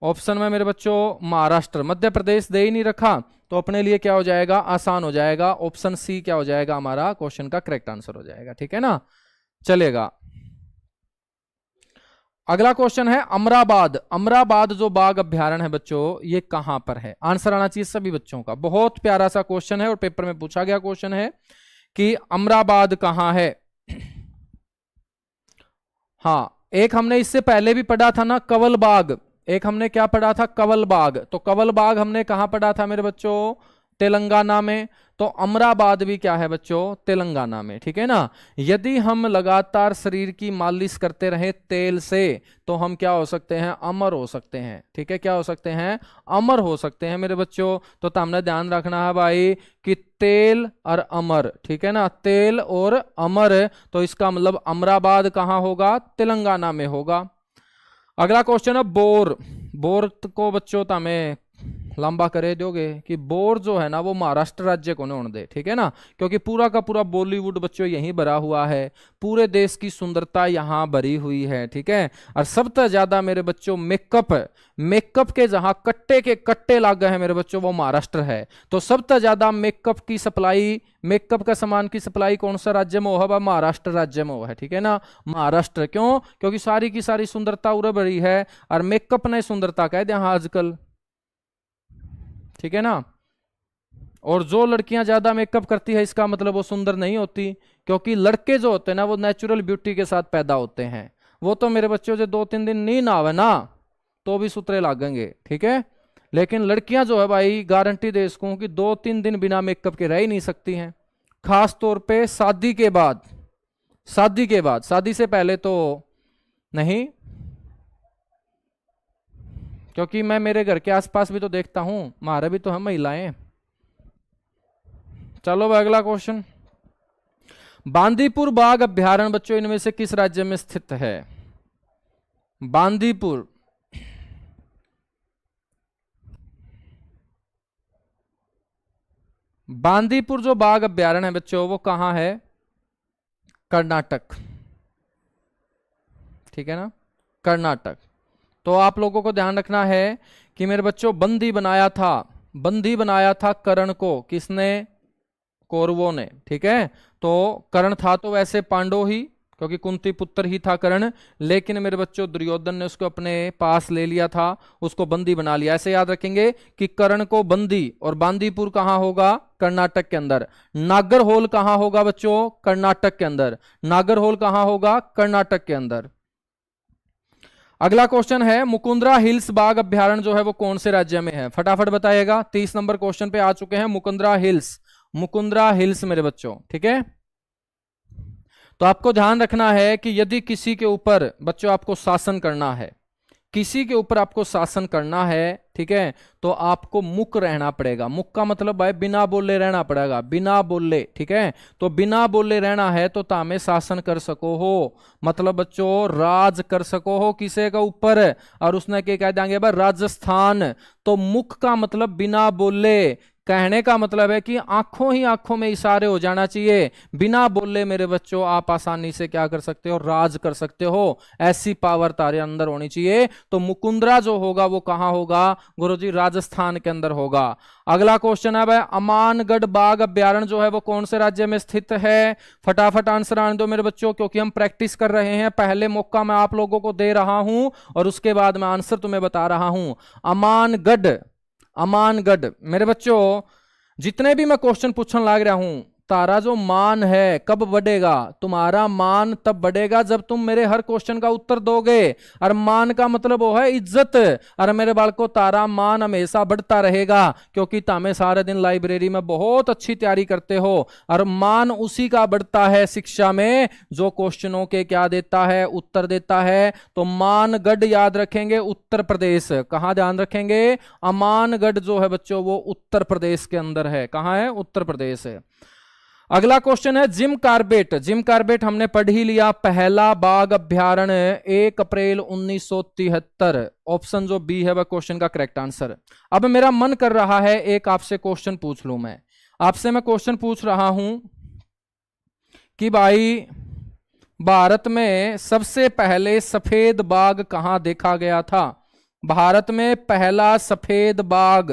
ऑप्शन में मेरे बच्चों महाराष्ट्र, मध्य प्रदेश दे ही नहीं रखा, तो अपने लिए क्या हो जाएगा? आसान हो जाएगा। ऑप्शन सी क्या हो जाएगा? हमारा क्वेश्चन का करेक्ट आंसर हो जाएगा। ठीक है ना, चलेगा। अगला क्वेश्चन है अमराबाद। अमराबाद जो बाघ अभ्यारण्य है बच्चों ये कहां पर है? आंसर आना चाहिए सभी बच्चों का। बहुत प्यारा सा क्वेश्चन है और पेपर में पूछा गया क्वेश्चन है कि अमराबाद कहां है। हाँ, एक हमने इससे पहले भी पढ़ा था ना कंवल बाग। एक हमने क्या पढ़ा था? कंवल बाग। तो कंवल बाग हमने कहां पढ़ा था मेरे बच्चों? तेलंगाना में। तो अमराबाद भी क्या है बच्चों? तेलंगाना में। ठीक है ना, यदि हम लगातार शरीर की मालिश करते रहे तेल से तो हम क्या हो सकते हैं? अमर हो सकते हैं। ठीक है, क्या हो सकते हैं? अमर हो सकते हैं मेरे बच्चों। तो हमने ध्यान रखना है भाई कि तेल और अमर। ठीक है ना, तेल और अमर। तो इसका मतलब अमराबाद कहां होगा? तेलंगाना में होगा। अगला क्वेश्चन है बोर। बोर को बच्चों हमें लंबा करे दोगे कि बोर जो है ना वो महाराष्ट्र राज्य को नहीं होने दे। ठीक है ना, क्योंकि पूरा का पूरा बॉलीवुड बच्चों यहीं भरा हुआ है, पूरे देश की सुंदरता यहां भरी हुई है। ठीक है, और सबसे ज्यादा मेरे बच्चों मेकअप के जहां कट्टे के कट्टे लाग गए हैं मेरे बच्चों वो महाराष्ट्र है। तो सबसे ज्यादा मेकअप की सप्लाई, मेकअप का सामान की सप्लाई कौन सा राज्य में हो? महाराष्ट्र राज्य में हो है। ठीक है ना, महाराष्ट्र। क्यों? क्योंकि सारी की सारी सुंदरता उड़ भरी है, और मेकअप ने सुंदरता कह दे आजकल। ठीक है ना, और जो लड़कियां ज्यादा मेकअप करती है इसका मतलब वो सुंदर नहीं होती, क्योंकि लड़के जो होते हैं ना वो नेचुरल ब्यूटी के साथ पैदा होते हैं। वो तो मेरे बच्चों जो 2-3 दिन नहीं नहावे ना तो भी सूत्रे लागेंगे, ठीक है। लेकिन लड़कियां जो है भाई गारंटी दे इसको कि 2-3 दिन बिना मेकअप के रह ही नहीं सकती हैं, खास तौर पे शादी के बाद। शादी के बाद, शादी से पहले तो नहीं, क्योंकि मैं मेरे घर के आसपास भी तो देखता हूं, हमारे भी तो हम महिलाएं। चलो भाई अगला क्वेश्चन। बांदीपुर बाघ अभ्यारण्य बच्चों इनमें से किस राज्य में स्थित है? बांदीपुर, बांदीपुर जो बाघ अभ्यारण्य है बच्चों वो कहां है? कर्नाटक, ठीक है ना, कर्नाटक। तो आप लोगों को ध्यान रखना है कि मेरे बच्चों बंदी बनाया था, बंदी बनाया था कर्ण को, किसने? कौरवों ने, ठीक है। तो कर्ण था तो वैसे पांडव ही, क्योंकि कुंती पुत्र ही था कर्ण, लेकिन मेरे बच्चों दुर्योधन ने उसको अपने पास ले लिया था, उसको बंदी बना लिया। ऐसे याद रखेंगे कि कर्ण को बंदी, और बांदीपुर कहां होगा? कर्नाटक के अंदर। नागरहोल कहां होगा बच्चों? कर्नाटक के अंदर। नागरहोल कहां होगा? कर्नाटक के अंदर। अगला क्वेश्चन है मुकुंदरा हिल्स बाघ अभ्यारण्य जो है वो कौन से राज्य में है? फटाफट बताइएगा। 30 नंबर क्वेश्चन पे आ चुके हैं। मुकुंदरा हिल्स, मुकुंदरा हिल्स मेरे बच्चों, ठीक है। तो आपको ध्यान रखना है कि यदि किसी के ऊपर बच्चों आपको शासन करना है, किसी के ऊपर आपको शासन करना है, ठीक है, तो आपको मुक रहना पड़ेगा। मुक का मतलब भाई बिना बोले रहना पड़ेगा, बिना बोले, ठीक है। तो बिना बोले रहना है तो तामे शासन कर सको हो, मतलब बच्चों राज कर सको हो किसी के ऊपर। और उसने क्या कह देंगे भाई? राजस्थान। तो मुख का मतलब बिना बोले, कहने का मतलब है कि आंखों ही आंखों में इशारे हो जाना चाहिए, बिना बोले मेरे बच्चों आप आसानी से क्या कर सकते हो? राज कर सकते हो। ऐसी पावर तारे अंदर होनी चाहिए। तो मुकुंदरा जो होगा वो कहां होगा गुरुजी? राजस्थान के अंदर होगा। अगला क्वेश्चन है भाई अमानगढ़ बाघ अभ्यारण्य जो है वो कौन से राज्य में स्थित है? फटाफट आंसर आने दो मेरे बच्चों, क्योंकि हम प्रैक्टिस कर रहे हैं। पहले मौका मैं आप लोगों को दे रहा हूं और उसके बाद मैं आंसर तुम्हें बता रहा हूं। अमानगढ़, अमानगढ़ मेरे बच्चों जितने भी मैं क्वेश्चन पूछने लग रहा हूं, तारा जो मान है कब बढ़ेगा? तुम्हारा मान तब बढ़ेगा जब तुम मेरे हर क्वेश्चन का उत्तर दोगे। और मान का मतलब वो है इज्जत। और मेरे बालको तारा मान हमेशा बढ़ता रहेगा, क्योंकि तामे सारे दिन लाइब्रेरी में बहुत अच्छी तैयारी करते हो। और मान उसी का बढ़ता है शिक्षा में जो क्वेश्चनों के क्या देता है? उत्तर देता है। तो मानगढ़ याद रखेंगे, उत्तर प्रदेश। कहां ध्यान रखेंगे? अमानगढ़ जो है बच्चों वो उत्तर प्रदेश के अंदर है। कहां है? उत्तर प्रदेश है। अगला क्वेश्चन है जिम कार्बेट। जिम कार्बेट हमने पढ़ ही लिया। पहला बाघ अभ्यारण्य 1 अप्रैल 1973। ऑप्शन जो बी है वह क्वेश्चन का करेक्ट आंसर। अब मेरा मन कर रहा है एक आपसे क्वेश्चन पूछ लूं। मैं आपसे क्वेश्चन पूछ रहा हूं कि भाई भारत में सबसे पहले सफेद बाघ कहां देखा गया था? भारत में पहला सफेद बाघ।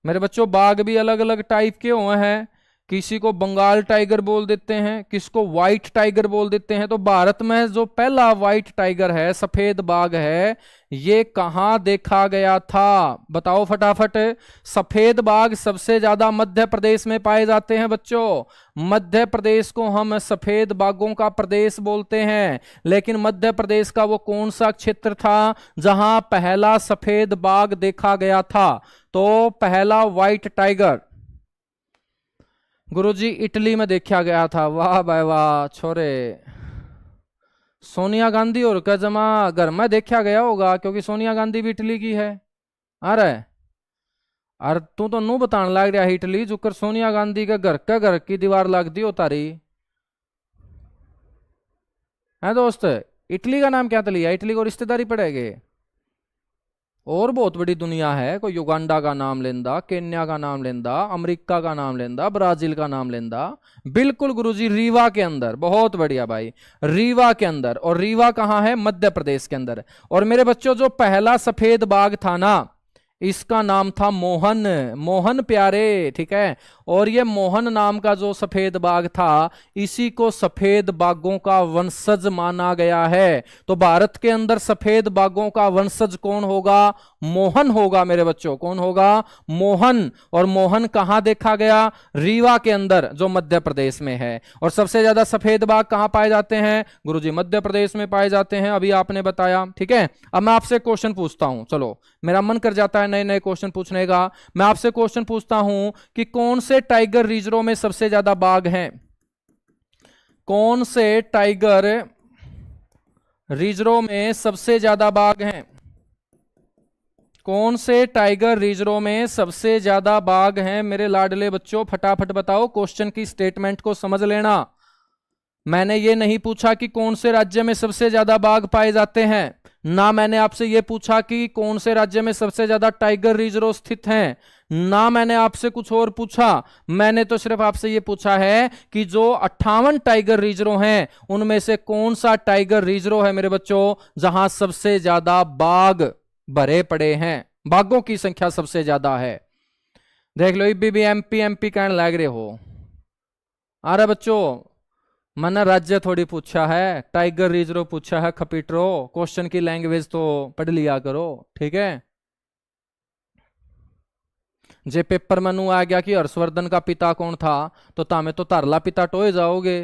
मेरे बच्चों बाघ भी अलग अलग टाइप के हुए हैं, किसी को बंगाल टाइगर बोल देते हैं, किसको व्हाइट टाइगर बोल देते हैं। तो भारत में जो पहला व्हाइट टाइगर है, सफेद बाघ है, ये कहां देखा गया था? बताओ फटाफट। सफेद बाघ सबसे ज्यादा मध्य प्रदेश में पाए जाते हैं बच्चों। मध्य प्रदेश को हम सफेद बाघों का प्रदेश बोलते हैं। लेकिन मध्य प्रदेश का वो कौन सा क्षेत्र था जहां पहला सफेद बाघ देखा गया था? तो पहला व्हाइट टाइगर गुरुजी इटली में देखा गया था। वाह भाई वाह छोरे। सोनिया गांधी और का जमा घर में देखा गया होगा, क्योंकि सोनिया गांधी भी इटली की है। अरे अरे तू तो नू बताने लग रहा है इटली, जो कर सोनिया गांधी के घर की दीवार लग दी हो तारी है दोस्त। इटली का नाम क्या तो लिया? इटली को रिश्तेदारी पड़ेगी। और बहुत बड़ी दुनिया है, कोई युगांडा का नाम लेंदा, केन्या का नाम लेंदा, अमेरिका का नाम लेंदा, ब्राजील का नाम लेंदा। बिल्कुल गुरुजी रीवा के अंदर। बहुत बढ़िया भाई, रीवा के अंदर। और रीवा कहां है? मध्य प्रदेश के अंदर। और मेरे बच्चों जो पहला सफेद बाघ था ना, इसका नाम था मोहन। मोहन प्यारे, ठीक है। और ये मोहन नाम का जो सफेद बाघ था, इसी को सफेद बाघों का वंशज माना गया है। तो भारत के अंदर सफेद बाघों का वंशज कौन होगा? मोहन होगा मेरे बच्चों। कौन होगा? मोहन। और मोहन कहां देखा गया? रीवा के अंदर, जो मध्य प्रदेश में है। और सबसे ज्यादा सफेद बाघ कहां पाए जाते हैं गुरुजी? मध्य प्रदेश में पाए जाते हैं, अभी आपने बताया, ठीक है। अब मैं आपसे क्वेश्चन पूछता हूं, चलो मेरा मन कर जाता है नए नए क्वेश्चन पूछने का। मैं आपसे क्वेश्चन पूछता हूं कि कौन से टाइगर रिजर्व में सबसे ज्यादा बाघ हैं? कौन से टाइगर रिजर्व में सबसे ज्यादा बाघ हैं? कौन से टाइगर रिजर्व में सबसे ज्यादा बाघ हैं मेरे लाडले बच्चों? फटाफट बताओ, क्वेश्चन की स्टेटमेंट को समझ लेना। मैंने ये नहीं पूछा कि कौन से राज्य में सबसे ज्यादा बाघ पाए जाते हैं, ना मैंने आपसे ये पूछा कि कौन से राज्य में सबसे ज्यादा टाइगर रिजर्व स्थित हैं, ना मैंने आपसे कुछ और पूछा। मैंने तो सिर्फ आपसे ये पूछा है कि जो 58 टाइगर रिजर्व हैं, उनमें से कौन सा टाइगर रिजर्व है मेरे बच्चों जहां सबसे ज्यादा बाघ भरे पड़े हैं, बाघों की संख्या सबसे ज्यादा है। देख लो, भी एमपी एमपी कहने लग रहे हो। अरे बच्चों, मैंने राज्य थोड़ी पूछा है, टाइगर रिजर्व पूछा है खपीटरो। क्वेश्चन की लैंग्वेज तो पढ़ लिया करो, ठीक है। जे पेपर में नू आ गया कि हर्षवर्धन का पिता कौन था, तो तामे तो तारला पिता टोए जाओगे।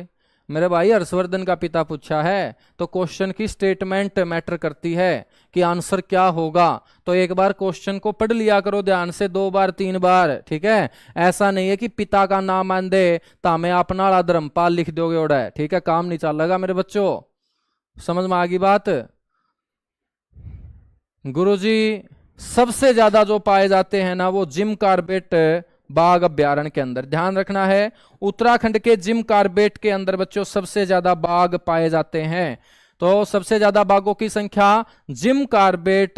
मेरे भाई, हर्षवर्धन का पिता पूछा है तो क्वेश्चन की स्टेटमेंट मैटर करती है कि आंसर क्या होगा। तो एक बार क्वेश्चन को पढ़ लिया करो ध्यान से, 2 बार 3 बार, ठीक है। ऐसा नहीं है कि पिता का नाम मान दे तामे अपना धर्मपाल लिख दोगे ओड़ा है, ठीक है। काम नहीं चलेगा मेरे बच्चों, समझ में आ गई बात? गुरुजी, सबसे ज्यादा जो पाए जाते हैं ना, वो जिम कार्बेट बाघ अभ्यारण्य के अंदर। ध्यान रखना है, उत्तराखंड के जिम कार्बेट के अंदर बच्चों सबसे ज्यादा बाघ पाए जाते हैं। तो सबसे ज्यादा बाघों की संख्या जिम कार्बेट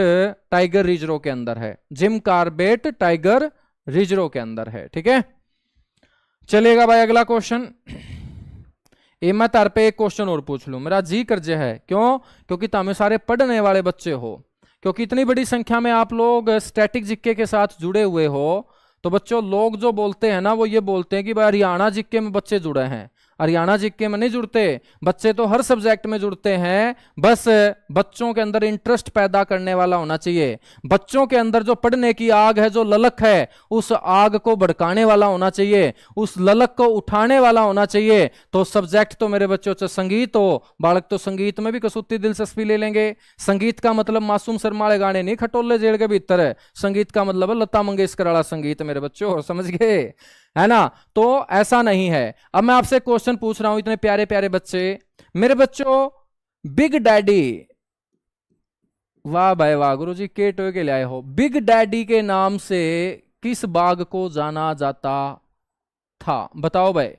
टाइगर रिजर्व के अंदर है। जिम कार्बेट टाइगर रिजर्व के अंदर है, ठीक है। चलेगा भाई, अगला क्वेश्चन। ये मैं तार पे एक क्वेश्चन और पूछ लूं, मेरा जी कर्ज है। क्यों? क्योंकि तुम सारे पढ़ने वाले बच्चे हो, क्योंकि इतनी बड़ी संख्या में आप लोग स्टैटिक जीके के साथ जुड़े हुए हो। तो बच्चों, लोग जो बोलते हैं ना, वो ये बोलते हैं कि भाई हरियाणा जीके में बच्चे जुड़े हैं। हरियाणा जीके में नहीं जुड़ते बच्चे, तो हर सब्जेक्ट में जुड़ते हैं। बस बच्चों के अंदर इंटरेस्ट पैदा करने वाला होना चाहिए। बच्चों के अंदर जो पढ़ने की आग है, जो ललक है, उस आग को भड़काने वाला होना चाहिए, उस ललक को उठाने वाला होना चाहिए। तो सब्जेक्ट तो मेरे बच्चों से संगीत हो, बालक तो संगीत में भी कसूती दिलचस्पी ले लेंगे। संगीत का मतलब मासूम शर्मा वाले गाने नहीं, खटोले जेल के भीतर है। संगीत का मतलब है लता मंगेशकर वाला संगीत मेरे बच्चों, समझ गए, है ना। तो ऐसा नहीं है। अब मैं आपसे क्वेश्चन पूछ रहा हूं, इतने प्यारे प्यारे बच्चे मेरे बच्चों, बिग डैडी, वाह भाई वाह, गुरुजी के टोए के लाए हो। बिग डैडी के नाम से किस बाघ को जाना जाता था? बताओ भाई।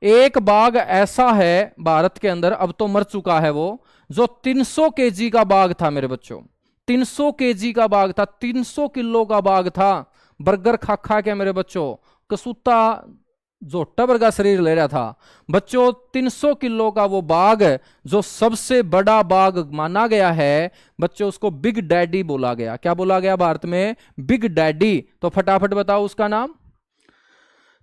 एक बाघ ऐसा है भारत के अंदर, अब तो मर चुका है वो, जो 300 केजी का बाघ था मेरे बच्चों। 300 केजी का बाघ था, 300 किलो का बाघ था। बर्गर खा खा के मेरे बच्चों कसूता जोटा वर्गा शरीर ले रहा था बच्चों। 300 किलो का वो बाघ, जो सबसे बड़ा बाघ माना गया है बच्चों, उसको बिग डैडी बोला गया। क्या बोला गया भारत में? Big daddy. तो फटाफट बताओ उसका नाम,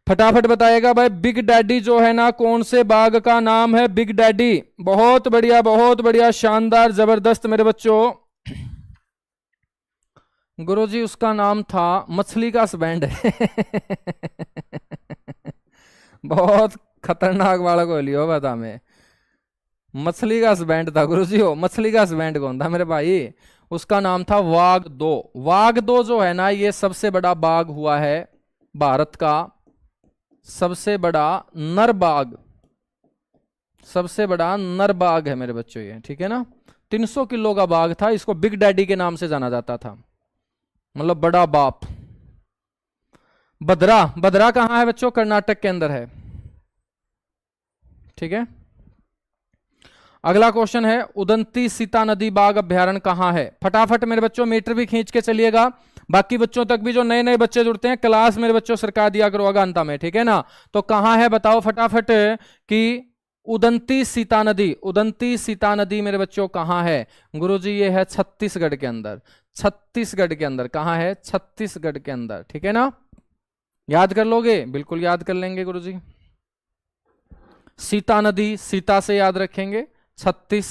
फटाफट बताएगा भाई। बिग डैडी जो है ना, कौन से बाघ का नाम है बिग डैडी? बहुत बढ़िया, बहुत बढ़िया, शानदार, जबरदस्त मेरे बच्चों। गुरुजी, उसका नाम था मछली का स्बैंड। बहुत खतरनाक बालक हो लियो बता में। मछली का स्बैंड था गुरुजी, हो मछली का स्बैंड कौन था मेरे भाई? उसका नाम था वाघ दो। वाघ दो जो है ना, ये सबसे बड़ा बाघ हुआ है भारत का, सबसे बड़ा नर बाघ, सबसे बड़ा नर बाघ है मेरे बच्चों ये, ठीक है ना। 300 किलो का बाघ था, इसको बिग डैडी के नाम से जाना जाता था, मतलब बड़ा बाप। बदरा, बदरा कहां है बच्चों? कर्नाटक के अंदर है, ठीक है। अगला क्वेश्चन है, उदंती सीता नदी बाघ अभ्यारण्य कहां है? फटाफट मेरे बच्चों मीटर भी खींच के चलिएगा, बाकी बच्चों तक भी जो नए नए बच्चे जुड़ते हैं क्लास मेरे बच्चों सरकार दिया करो अंता में, ठीक है ना। तो कहां है बताओ फटाफट कि उदंती सीता नदी, उदंती सीता नदी मेरे बच्चों कहाँ है गुरुजी? ये है छत्तीसगढ़ के अंदर, छत्तीसगढ़ के अंदर। कहाँ है? छत्तीसगढ़ के अंदर, ठीक है ना? याद कर लोगे? बिल्कुल याद कर लेंगे गुरुजी। सीता नदी, सीता से याद रखेंगे, छत्तीस,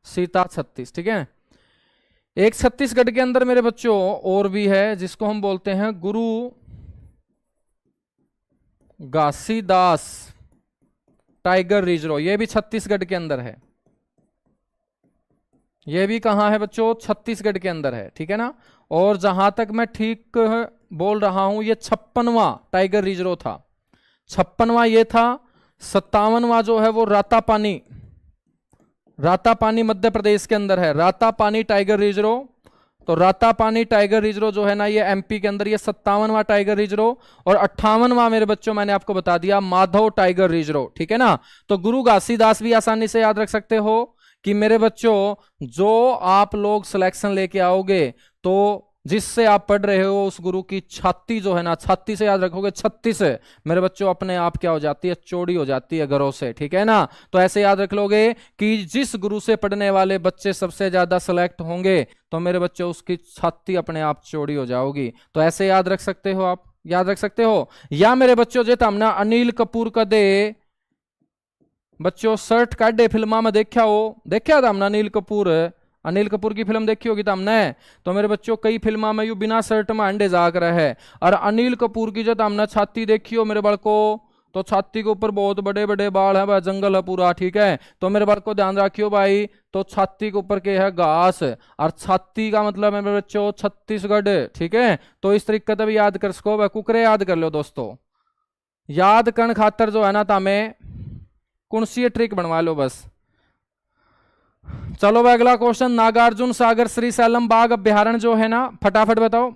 सीता 36, ठीक है। एक छत्तीसगढ़ के अंदर मेरे बच्चों और भी है जिसको हम बोलते हैं गुरु घासीदास टाइगर रिजर्व। ये भी छत्तीसगढ़ के अंदर है। ये भी कहां है बच्चों? छत्तीसगढ़ के अंदर है, ठीक है ना। और जहां तक मैं ठीक बोल रहा हूं, ये 56वां टाइगर रिजर्व था। 56वां ये था। 57वां जो है वो रातापानी, रातापानी मध्य प्रदेश के अंदर है, रातापानी टाइगर रिजर्व। तो रातापानी टाइगर रिजर्व जो है ना, ये एमपी के अंदर, ये 57वां टाइगर रिजर्व। और 58वां मेरे बच्चों मैंने आपको बता दिया माधव टाइगर रिजर्व, ठीक है ना। तो गुरु घासीदास भी आसानी से याद रख सकते हो कि मेरे बच्चों जो आप लोग सिलेक्शन लेके आओगे, तो जिससे आप पढ़ रहे हो उस गुरु की छाती जो है ना, छाती से याद रखोगे, 36 मेरे बच्चों अपने आप क्या हो जाती है? चौड़ी हो जाती है घरों से, ठीक है ना। तो ऐसे याद रख लोगे कि जिस गुरु से पढ़ने वाले बच्चे सबसे ज्यादा सिलेक्ट होंगे, तो मेरे बच्चों उसकी छाती अपने आप चौड़ी हो जाओगी। तो ऐसे याद रख सकते हो, आप याद रख सकते हो। या मेरे बच्चों जे हमने अनिल कपूर का दे बच्चों शर्ट काटे फिल्मा में देखा हो, देखा था हमने अनिल कपूर, अनिल कपूर की फिल्म देखी होगी तो हमने। तो मेरे बच्चों कई फिल्मा में यू बिना शर्ट में अंडे जाग रहे है। और अनिल कपूर की जब हमने छाती देखी हो मेरे बड़ को, तो छाती के ऊपर बहुत बड़े बड़े बाल है, भाई जंगल है पूरा, ठीक है। तो मेरे बड़ को ध्यान रखियो भाई, तो छाती के ऊपर के है घास, और छाती का मतलब है मेरे बच्चों छत्तीसगढ़, ठीक है। तो इस तरीके तब याद कर सको, भाई कुकरे याद कर लो दोस्तों। याद करण खातर जो है ना, हमें कौन सी ट्रिक बनवा लो बस। चलो भाई अगला क्वेश्चन, नागार्जुन सागर श्री सैलम बाग अभ्यारण्य जो है ना, फटाफट बताओ।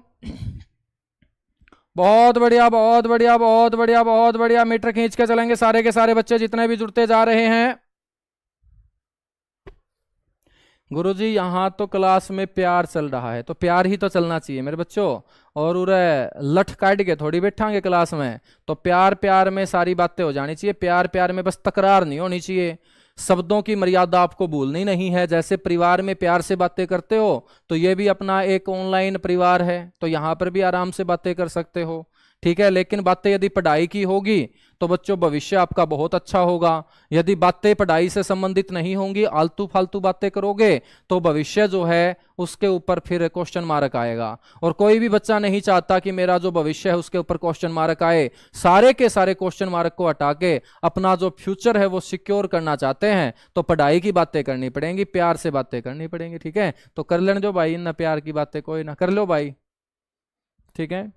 बहुत बढ़िया, बहुत बढ़िया, बहुत बढ़िया, बहुत बढ़िया। मीटर खींच के चलेंगे सारे के सारे बच्चे जितने भी जुड़ते जा रहे हैं। गुरुजी यहां तो क्लास में प्यार चल रहा है, तो प्यार ही तो चलना चाहिए मेरे बच्चों। और उरे लठ काट के थोड़ी बैठांगे क्लास में। तो प्यार प्यार में सारी बातें हो जानी चाहिए, प्यार प्यार में बस तकरार नहीं होनी चाहिए। शब्दों की मर्यादा आपको भूलनी नहीं है। जैसे परिवार में प्यार से बातें करते हो, तो ये भी अपना एक ऑनलाइन परिवार है, तो यहां पर भी आराम से बातें कर सकते हो, ठीक है। लेकिन बातें यदि पढ़ाई की होगी तो बच्चों भविष्य आपका बहुत अच्छा होगा। यदि बातें पढ़ाई से संबंधित नहीं होंगी, आलतू फालतू बातें करोगे, तो भविष्य जो है उसके ऊपर फिर क्वेश्चन मार्क आएगा। और कोई भी बच्चा नहीं चाहता कि मेरा जो भविष्य है उसके ऊपर क्वेश्चन मार्क आए। सारे के सारे क्वेश्चन मार्क को हटा के अपना जो फ्यूचर है वो सिक्योर करना चाहते हैं, तो पढ़ाई की बातें करनी पड़ेंगी, प्यार से बातें करनी पड़ेंगी, ठीक है। तो कर लेने जो भाई ना प्यार की बातें, कोई ना कर लो भाई, ठीक है।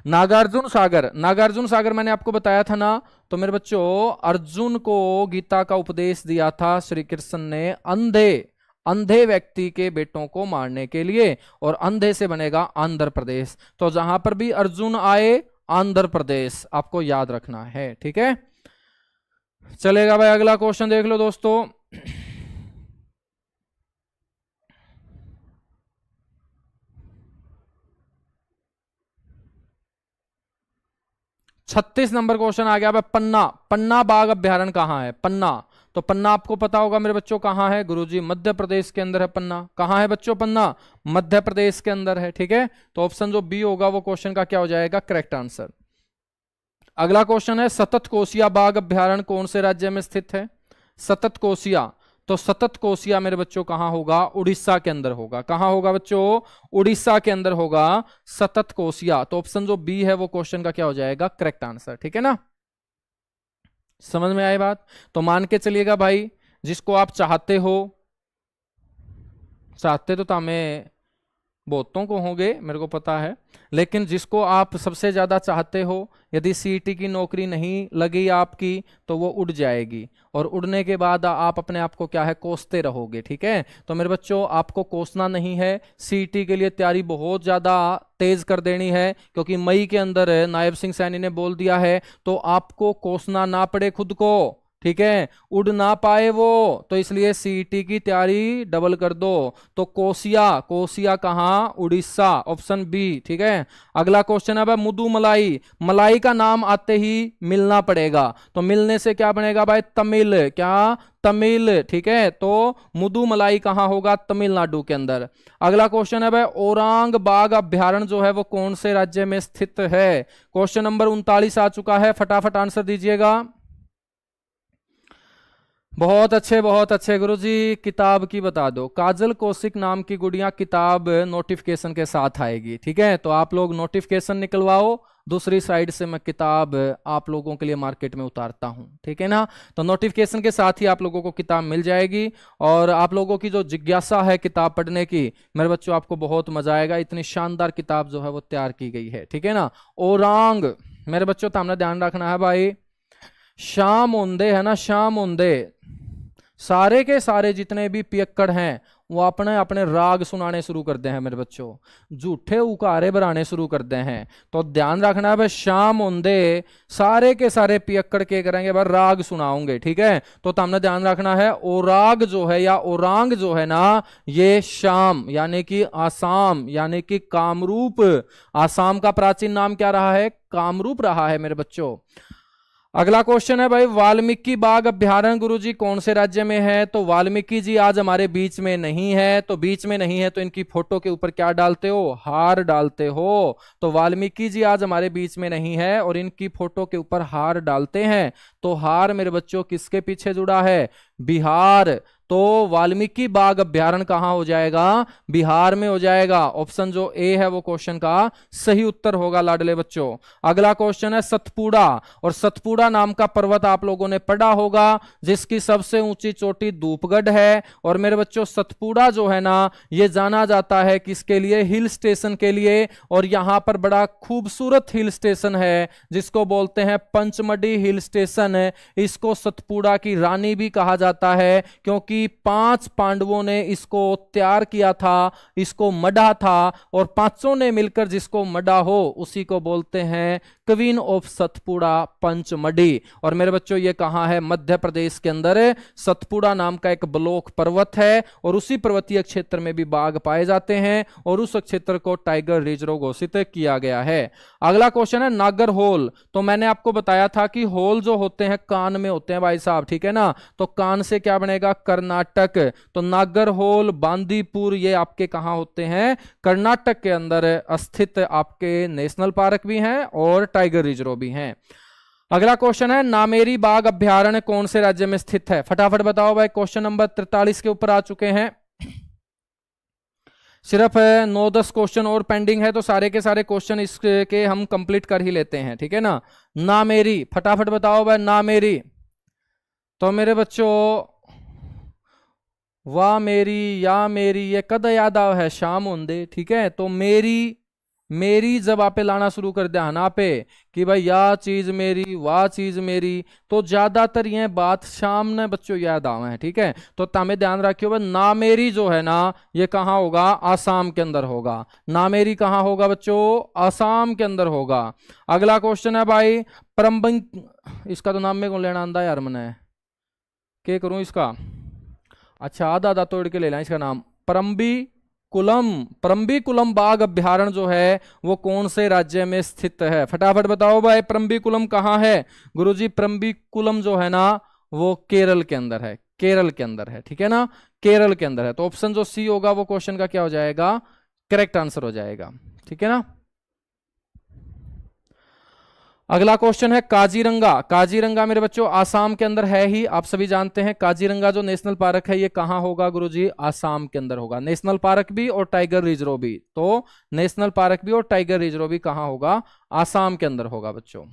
नागार्जुन सागर, नागार्जुन सागर मैंने आपको बताया था ना। तो मेरे बच्चों अर्जुन को गीता का उपदेश दिया था श्री कृष्ण ने अंधे अंधे व्यक्ति के बेटों को मारने के लिए, और अंधे से बनेगा आंध्र प्रदेश। तो जहां पर भी अर्जुन आए आंध्र प्रदेश आपको याद रखना है, ठीक है। चलेगा भाई, अगला क्वेश्चन देख लो दोस्तों। 36 नंबर क्वेश्चन आ गया भाई। पन्ना, पन्ना बाघ अभ्यारण्य कहाँ है? पन्ना, तो पन्ना आपको पता होगा मेरे बच्चों कहाँ है गुरुजी? मध्य प्रदेश के अंदर है पन्ना। कहाँ है बच्चों पन्ना? मध्य प्रदेश के अंदर है, ठीक है। तो ऑप्शन जो बी होगा वो क्वेश्चन का क्या हो जाएगा? Correct answer. अगला क्वेश्चन है सतत कोसिया बाघ अभ्यारण्य कौन से राज्य में स्थित है? सतत कोसिया, तो सतत कोसिया मेरे बच्चों कहां होगा? उड़ीसा के अंदर होगा। कहां होगा बच्चों? उड़ीसा के अंदर होगा सतत कोसिया। तो ऑप्शन जो बी है वो क्वेश्चन का क्या हो जाएगा? करेक्ट आंसर, ठीक है ना। समझ में आई बात? तो मान के चलिएगा भाई, जिसको आप चाहते हो, चाहते तो हमें बहुतों को होंगे मेरे को पता है, लेकिन जिसको आप सबसे ज्यादा चाहते हो, यदि सीईटी की नौकरी नहीं लगी आपकी तो वो उड़ जाएगी, और उड़ने के बाद आप अपने आप को क्या है? कोसते रहोगे, ठीक है। तो मेरे बच्चों आपको कोसना नहीं है, सीईटी के लिए तैयारी बहुत ज्यादा तेज कर देनी है, क्योंकि मई के अंदर नायब सिंह सैनी ने बोल दिया है। तो आपको कोसना ना पड़े खुद को, ठीक है, उड़ ना पाए वो, तो इसलिए सीईटी की तैयारी डबल कर दो। तो कोसिया, कोसिया कहाँ, उड़ीसा, ऑप्शन बी। ठीक है, अगला क्वेश्चन है भाई मुदु मलाई। मलाई का नाम आते ही मिलना पड़ेगा, तो मिलने से क्या बनेगा भाई, तमिल, क्या, तमिल। ठीक है, तो मुदु मलाई कहाँ होगा, तमिलनाडु के अंदर। अगला क्वेश्चन है भाई औरंग बाग अभ्यारण्य जो है वो कौन से राज्य में स्थित है। क्वेश्चन नंबर 39 आ चुका है, फटाफट आंसर दीजिएगा। बहुत अच्छे, बहुत अच्छे गुरुजी। किताब की बता दो, काजल कौशिक नाम की गुड़िया किताब नोटिफिकेशन के साथ आएगी। ठीक है, तो आप लोग नोटिफिकेशन निकलवाओ, दूसरी साइड से मैं किताब आप लोगों के लिए मार्केट में उतारता हूं। ठीक है ना, तो नोटिफिकेशन के साथ ही आप लोगों को किताब मिल जाएगी। और आप लोगों की जो जिज्ञासा है किताब पढ़ने की, मेरे बच्चों आपको बहुत मजा आएगा, इतनी शानदार किताब जो है वो तैयार की गई है। ठीक है ना, औरंग, मेरे बच्चों तो हमने ध्यान रखना है भाई, श्याम ओंदे है ना, श्याम ओंदे, सारे के सारे जितने भी पियक्कड़ हैं वो अपने अपने राग सुनाने शुरू करते हैं मेरे बच्चों, झूठे उकारे बनाने शुरू करते हैं। तो ध्यान रखना है भाई, शाम ओंदे सारे के सारे पियक्कड़ के करेंगे भाई, राग सुनाओगे। ठीक है, तो हमने ध्यान रखना है, ओराग जो है या ओरांग जो है ना, ये शाम यानी कि आसाम यानी कि कामरूप, आसाम का प्राचीन नाम क्या रहा है, कामरूप रहा है मेरे बच्चों। अगला क्वेश्चन है भाई वाल्मीकि बाग अभ्यारण्य गुरुजी कौन से राज्य में है। तो वाल्मीकि जी आज हमारे बीच में नहीं है, तो बीच में नहीं है तो इनकी फोटो के ऊपर क्या डालते हो, हार डालते हो। तो वाल्मीकि जी आज हमारे बीच में नहीं है और इनकी फोटो के ऊपर हार डालते हैं। तो हार मेरे बच्चों किसके पीछे जुड़ा है, बिहार। तो वाल्मीकि बाग अभ्यारण्य कहां हो जाएगा, बिहार में हो जाएगा। ऑप्शन जो ए है वो क्वेश्चन का सही उत्तर होगा लाडले बच्चों। अगला क्वेश्चन है सतपुड़ा, और सतपुड़ा नाम का पर्वत आप लोगों ने पढ़ा होगा, जिसकी सबसे ऊंची चोटी धूपगढ़ है। और मेरे बच्चों सतपुड़ा जो है ना, ये जाना जाता है किसके लिए, हिल स्टेशन के लिए। और यहां पर बड़ा खूबसूरत हिल स्टेशन है जिसको बोलते हैं पंचमढ़ी हिल स्टेशन। इसको सतपुड़ा की रानी भी कहा जाता है, क्योंकि 5 पांडवों ने इसको तैयार किया था, इसको मढ़ा था, और पांचों ने मिलकर जिसको मढ़ा हो उसी को बोलते हैं क्वीन ऑफ सतपुड़ा पंचमढ़ी। और मेरे बच्चों ये कहां है, मध्य प्रदेश के अंदर सतपुड़ा नाम का एक ब्लॉक पर्वत है, और उसी पर्वतीय क्षेत्र में भी बाघ पाए जाते हैं, और उस क्षेत्र को टाइगर रिजर्व घोषित किया गया है। अगला क्वेश्चन है नागर होल। तो मैंने आपको बताया था कि होल जो होते हैं कान में होते हैं भाई साहब, ठीक है ना, तो कान से क्या बनेगा, कर्नाटक। तो नागर होल, बांदीपुर, ये आपके कहां होते हैं, कर्नाटक के अंदर स्थित आपके नेशनल पार्क भी हैं और टाइगर रिजर्व भी हैं। अगला क्वेश्चन है नामेरी बाघ अभ्यारण्य कौन से राज्य में स्थित है, फटाफट बताओ भाई। क्वेश्चन नंबर 43 के ऊपर आ चुके हैं, सिर्फ 9-10 क्वेश्चन और पेंडिंग है, तो सारे के सारे क्वेश्चन इसके हम कंप्लीट कर ही लेते हैं। ठीक है ना, नामेरी, फटाफट बताओ भाई नामेरी। तो मेरे बच्चों वाह मेरी या मेरी ये कद याद आव है, शाम होंदे। ठीक है, तो मेरी, मेरी जब आप लाना शुरू कर दिया ना पे कि भाई या चीज मेरी वाह चीज मेरी, तो ज्यादातर ये बात शाम ने बच्चों याद आवे हैं। ठीक है, तो तमें ध्यान रखियो भाई नामेरी जो है ना, ये कहाँ होगा, आसाम के अंदर होगा। नामेरी कहाँ होगा बच्चों, आसाम के अंदर होगा। अगला क्वेश्चन है भाई परम्बन, इसका तो नाम में कौन लेना आंदा यार, मैंने क्या करूं इसका, अच्छा आधा आधा तोड़ के ले लें इसका नाम, परम्बी कुलम। परम्बी कुलम बाघ अभ्यारण्य जो है वो कौन से राज्य में स्थित है, फटाफट बताओ भाई। परम्बी कुलम कहाँ है गुरुजी, परम्बी कुलम जो है ना वो केरल के अंदर है, केरल के अंदर है। ठीक है ना, केरल के अंदर है। तो ऑप्शन जो सी होगा वो क्वेश्चन का क्या हो जाएगा, करेक्ट आंसर हो जाएगा। ठीक है ना, अगला क्वेश्चन है काजीरंगा। काजीरंगा मेरे बच्चों आसाम के अंदर है ही, आप सभी जानते हैं। काजीरंगा जो नेशनल पार्क है ये कहां होगा गुरुजी, आसाम के अंदर होगा। नेशनल पार्क भी और टाइगर रिजर्व भी, तो नेशनल पार्क भी और टाइगर रिजर्व भी कहां होगा, आसाम के अंदर होगा बच्चों।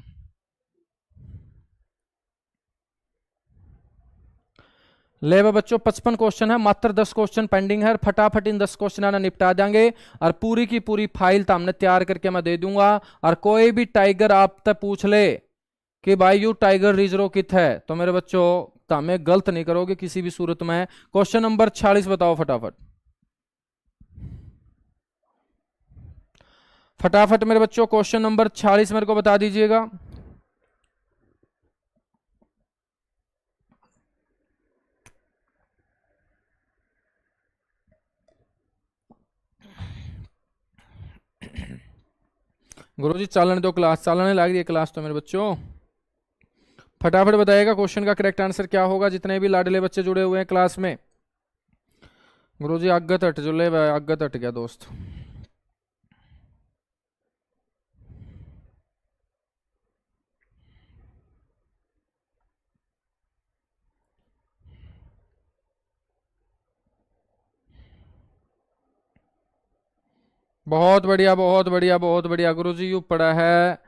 ले बच्चों 55 क्वेश्चन है, मात्र 10 क्वेश्चन पेंडिंग है, फटाफट इन 10 क्वेश्चन निपटा देंगे और पूरी की पूरी फाइल तो हमने तैयार करके मैं दे दूंगा। और कोई भी टाइगर आप तक पूछ ले कि भाई यू टाइगर रिजर्व कित है, तो मेरे बच्चों तो हमें गलत नहीं करोगे किसी भी सूरत में। क्वेश्चन नंबर 46 बताओ फटाफट, फटाफट मेरे बच्चों क्वेश्चन नंबर 46 मेरे को बता दीजिएगा। गुरुजी चलने दो क्लास, चलने लग रही है क्लास तो मेरे बच्चों। फटाफट बताइएगा क्वेश्चन का करेक्ट आंसर क्या होगा, जितने भी लाडले बच्चे जुड़े हुए हैं क्लास में। गुरुजी अगत हट जुले, अगत हट गया दोस्त। बहुत बढ़िया बहुत बढ़िया बहुत बढ़िया। गुरुजी यू पढ़ा है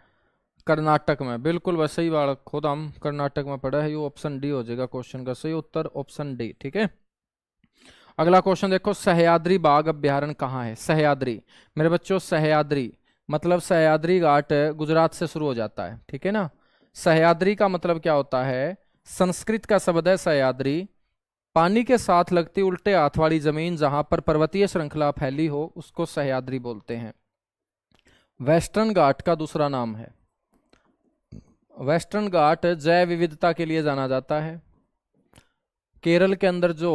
कर्नाटक में, बिल्कुल बस सही बात, खुद हम कर्नाटक में पढ़ा है। यू ऑप्शन डी हो जाएगा क्वेश्चन का सही उत्तर, ऑप्शन डी। ठीक है, अगला क्वेश्चन देखो, सह्याद्री बाघ अभ्यारण्य कहाँ है? सह्याद्री मेरे बच्चों, सह्याद्री मतलब सह्याद्री घाट गुजरात से शुरू हो जाता है। ठीक है ना, सह्याद्री का मतलब क्या होता है? संस्कृत का शब्द है सह्याद्री, पानी के साथ लगती उल्टे हाथ वाली जमीन जहां पर पर्वतीय श्रृंखला फैली हो उसको सह्याद्री बोलते हैं। वेस्टर्न घाट का दूसरा नाम है, वेस्टर्न घाट जैव विविधता के लिए जाना जाता है। केरल के अंदर जो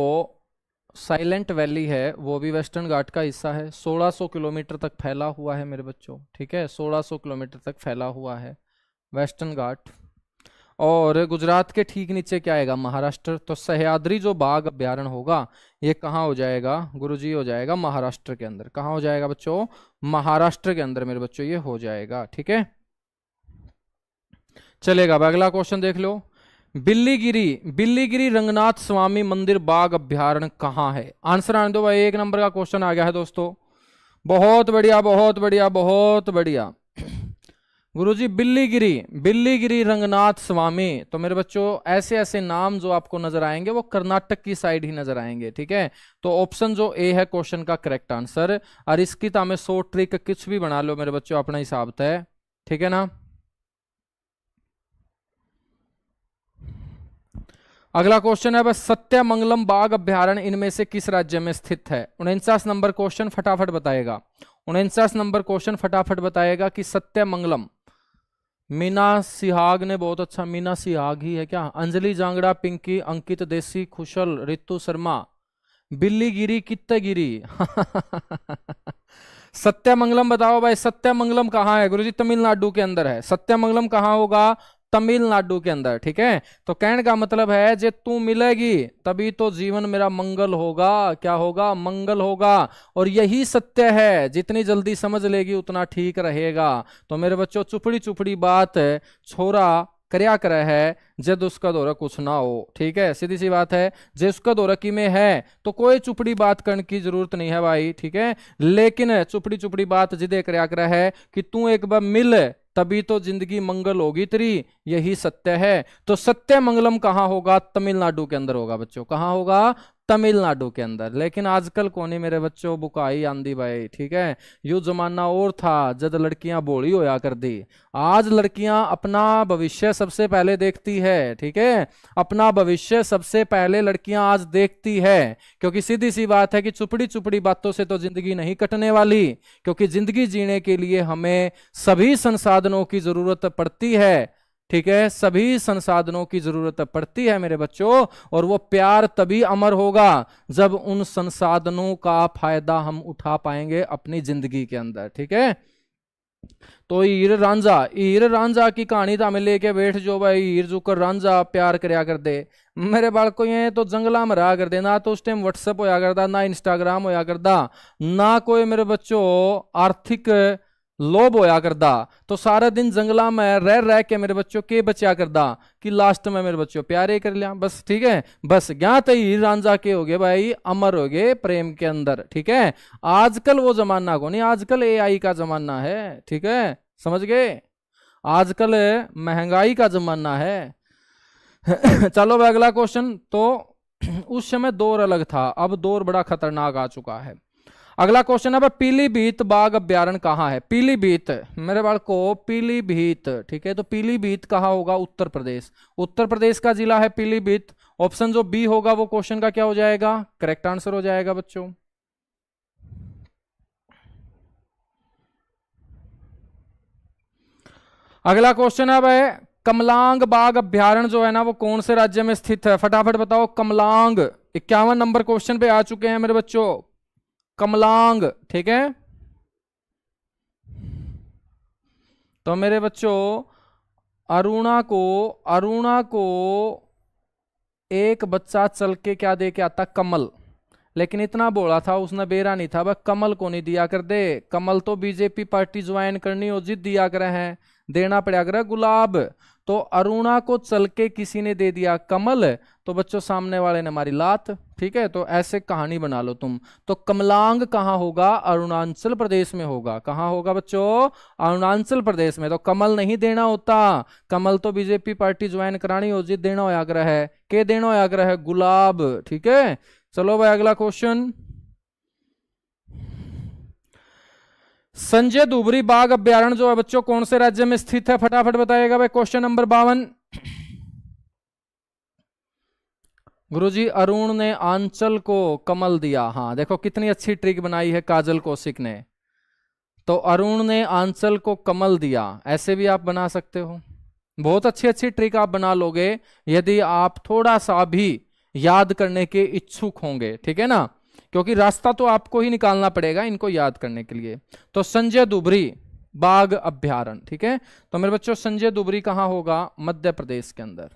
साइलेंट वैली है वो भी वेस्टर्न घाट का हिस्सा है। 1600 किलोमीटर तक फैला हुआ है मेरे बच्चों। ठीक है, 1600 किलोमीटर तक फैला हुआ है वेस्टर्न घाट। और गुजरात के ठीक नीचे क्या आएगा? महाराष्ट्र। तो सह्याद्री जो बाघ अभ्यारण्य होगा ये कहाँ हो जाएगा गुरुजी? हो जाएगा महाराष्ट्र के अंदर। कहाँ हो जाएगा बच्चों? महाराष्ट्र के अंदर मेरे बच्चों ये हो जाएगा। ठीक है, चलेगा। अगला क्वेश्चन देख लो, बिल्लीगिरी रंगनाथ स्वामी मंदिर बाघ अभ्यारण्य कहाँ है? आंसर आने दो भाई, 1 नंबर का क्वेश्चन आ गया है दोस्तों। बहुत बढ़िया बहुत बढ़िया बहुत बढ़िया गुरुजी। बिल्लीगिरी रंगनाथ स्वामी, तो मेरे बच्चों ऐसे ऐसे नाम जो आपको नजर आएंगे वो कर्नाटक की साइड ही नजर आएंगे। ठीक है, तो ऑप्शन जो ए है क्वेश्चन का करेक्ट आंसर। और इसकी तो हमें शॉर्ट ट्रिक कुछ भी बना लो मेरे बच्चों, अपना हिसाब तय। ठीक है ना, अगला क्वेश्चन है बस, सत्यमंगलम बाघ अभ्यारण्य इनमें से किस राज्य में स्थित है? 49 नंबर क्वेश्चन फटाफट बताएगा। 49 नंबर क्वेश्चन फटाफट बताएगा कि सत्यमंगलम। मीना सिहाग ने बहुत अच्छा, मीना सिहाग ही है क्या? अंजलि जांगड़ा, पिंकी, अंकित देसी, खुशल, रितु शर्मा, बिल्लीगिरी, कित्तगिरी सत्यमंगलम बताओ भाई, सत्यमंगलम कहाँ है? गुरुजी तमिलनाडु के अंदर है। सत्यमंगलम कहाँ होगा? तमिलनाडु के अंदर। ठीक है, तो कहने का मतलब है जे तू मिलेगी तभी तो जीवन मेरा मंगल होगा। क्या होगा? मंगल होगा। और यही सत्य है, जितनी जल्दी समझ लेगी उतना ठीक रहेगा। तो मेरे बच्चों चुपड़ी चुपड़ी बात छोरा करया करे है जद उसका दौरा कुछ ना हो। ठीक है, सीधी सी बात है, जे उसका दौरा की में है तो कोई चुपड़ी बात करने की जरूरत नहीं है भाई। ठीक है, लेकिन चुपड़ी चुपड़ी बात जिदे करया करे है कि तू एक बार मिल तभी तो जिंदगी मंगल होगी तेरी, यही सत्य है। तो सत्य मंगलम कहाँ होगा? तमिलनाडु के अंदर होगा बच्चों। कहाँ होगा? तमिलनाडु के अंदर। लेकिन आजकल कोनी मेरे बच्चों बुकाई आंदी भाई। ठीक है, यू जमाना और था जब लड़कियां बोली होया कर दी। आज लड़कियां अपना भविष्य सबसे पहले देखती है। ठीक है, अपना भविष्य सबसे पहले लड़कियां आज देखती है, क्योंकि सीधी सी बात है कि चुपड़ी चुपड़ी बातों से तो जिंदगी नहीं कटने वाली। क्योंकि जिंदगी जीने के लिए हमें सभी संसाधनों की जरूरत पड़ती है। ठीक है, सभी संसाधनों की जरूरत पड़ती है मेरे बच्चों। और वो प्यार तभी अमर होगा जब उन संसाधनों का फायदा हम उठा पाएंगे अपनी जिंदगी के अंदर। ठीक है, तो हीर रांझा की कहानी तो हमें लेके बैठ जो भाई, हीर जुकर रांझा प्यार करया कर दे। मेरे बालको ये तो जंगला में रहा कर दे, ना तो उस टाइम व्हाट्सएप होया करता, ना इंस्टाग्राम होया करता, ना कोई मेरे बच्चों आर्थिक लोभ होया करदा। तो सारा दिन जंगला में रह रह के मेरे बच्चों के बचा करदा कि लास्ट में मेरे बच्चों प्यारे कर लिया बस। ठीक है, बस ज्ञात तो हीर रांझा के हो गए भाई, अमर हो गए प्रेम के अंदर। ठीक है, आजकल वो जमाना को नहीं, आजकल एआई का जमाना है। ठीक है, समझ गए, आजकल महंगाई का जमाना है चलो भाई अगला क्वेश्चन। तो उस समय दौर अलग था, अब दौर बड़ा खतरनाक आ चुका है। अगला क्वेश्चन है पीलीभीत बाघ अभ्यारण्य कहाँ है? पीलीभीत मेरे बाल को, पीलीभीत। ठीक है, तो पीलीभीत कहाँ होगा? उत्तर प्रदेश। उत्तर प्रदेश का जिला है पीलीभीत। ऑप्शन जो बी होगा वो क्वेश्चन का क्या हो जाएगा? करेक्ट आंसर हो जाएगा बच्चों। अगला क्वेश्चन है भाई, कमलांग बाघ अभ्यारण्य जो है ना वो कौन से राज्य में स्थित है? फटाफट बताओ। कमलांग 51 नंबर क्वेश्चन पे आ चुके हैं मेरे बच्चों, कमलांग। ठीक है, तो मेरे बच्चों अरुणा को एक बच्चा चल के क्या दे के आता, कमल। लेकिन इतना बोला था उसने, बेरा नहीं था, वह कमल को नहीं दिया कर दे। कमल तो बीजेपी पार्टी ज्वाइन करनी हो जिद दिया करे हैं, देना पड़ा करे गुलाब। तो अरुणा को चल के किसी ने दे दिया कमल, तो बच्चों सामने वाले ने मारी लात। ठीक है, तो ऐसे कहानी बना लो तुम। तो कमलांग कहाँ होगा, अरुणाचल प्रदेश में होगा। कहाँ होगा बच्चों, अरुणाचल प्रदेश में। तो कमल नहीं देना होता, कमल तो बीजेपी पार्टी ज्वाइन करानी हो जिद देना हो आग्रह है, के देना हो आग्रह है, गुलाब। ठीक है, चलो भाई अगला क्वेश्चन। संजय दुबरी बाघ अभ्यारण्य जो है बच्चों कौन से राज्य में स्थित है, फटाफट बताइएगा भाई। Question number 52। गुरुजी अरुण ने आंचल को कमल दिया। हाँ देखो कितनी अच्छी ट्रिक बनाई है काजल कौशिक ने। तो अरुण ने आंचल को कमल दिया, ऐसे भी आप बना सकते हो। बहुत अच्छी अच्छी ट्रिक आप बना लोगे यदि आप थोड़ा सा भी याद करने के इच्छुक होंगे। ठीक है ना, क्योंकि रास्ता तो आपको ही निकालना पड़ेगा इनको याद करने के लिए। तो संजय दुबरी बाघ अभ्यारण्य, ठीक है। तो मेरे बच्चों संजय दुबरी कहाँ होगा, मध्य प्रदेश के अंदर।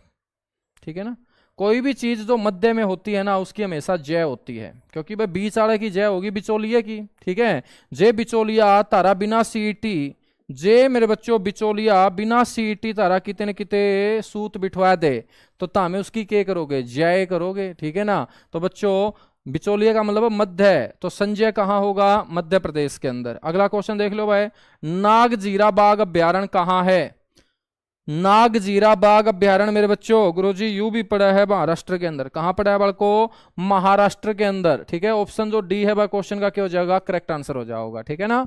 ठीक है ना, कोई भी चीज जो मध्य में होती है ना उसकी हमेशा जय होती है, क्योंकि भाई बीच आड़े की जय होगी बिचौलिए की। ठीक है, जे बिचौलिया तारा बिना सीटी, जे मेरे बच्चों बिचौलिया बिना सीटी तारा किते न किते सूत बिठवा दे, तो तामे उसकी क्या करोगे, जय करोगे। ठीक है ना, तो बच्चों बिचौलिया का मतलब मध्य है, तो संजय कहाँ होगा, मध्य प्रदेश के अंदर। अगला क्वेश्चन देख लो भाई, नागजीरा बाघ अभ्यारण्य कहाँ है। नागजीरा बाघ अभ्यारण्य मेरे बच्चों गुरुजी यू भी पड़ा है महाराष्ट्र के अंदर। कहां पड़ा है बालको, महाराष्ट्र के अंदर। ठीक है, ऑप्शन जो डी है भाई क्वेश्चन का क्या हो जाएगा, करेक्ट आंसर हो जाएगा। ठीक है ना,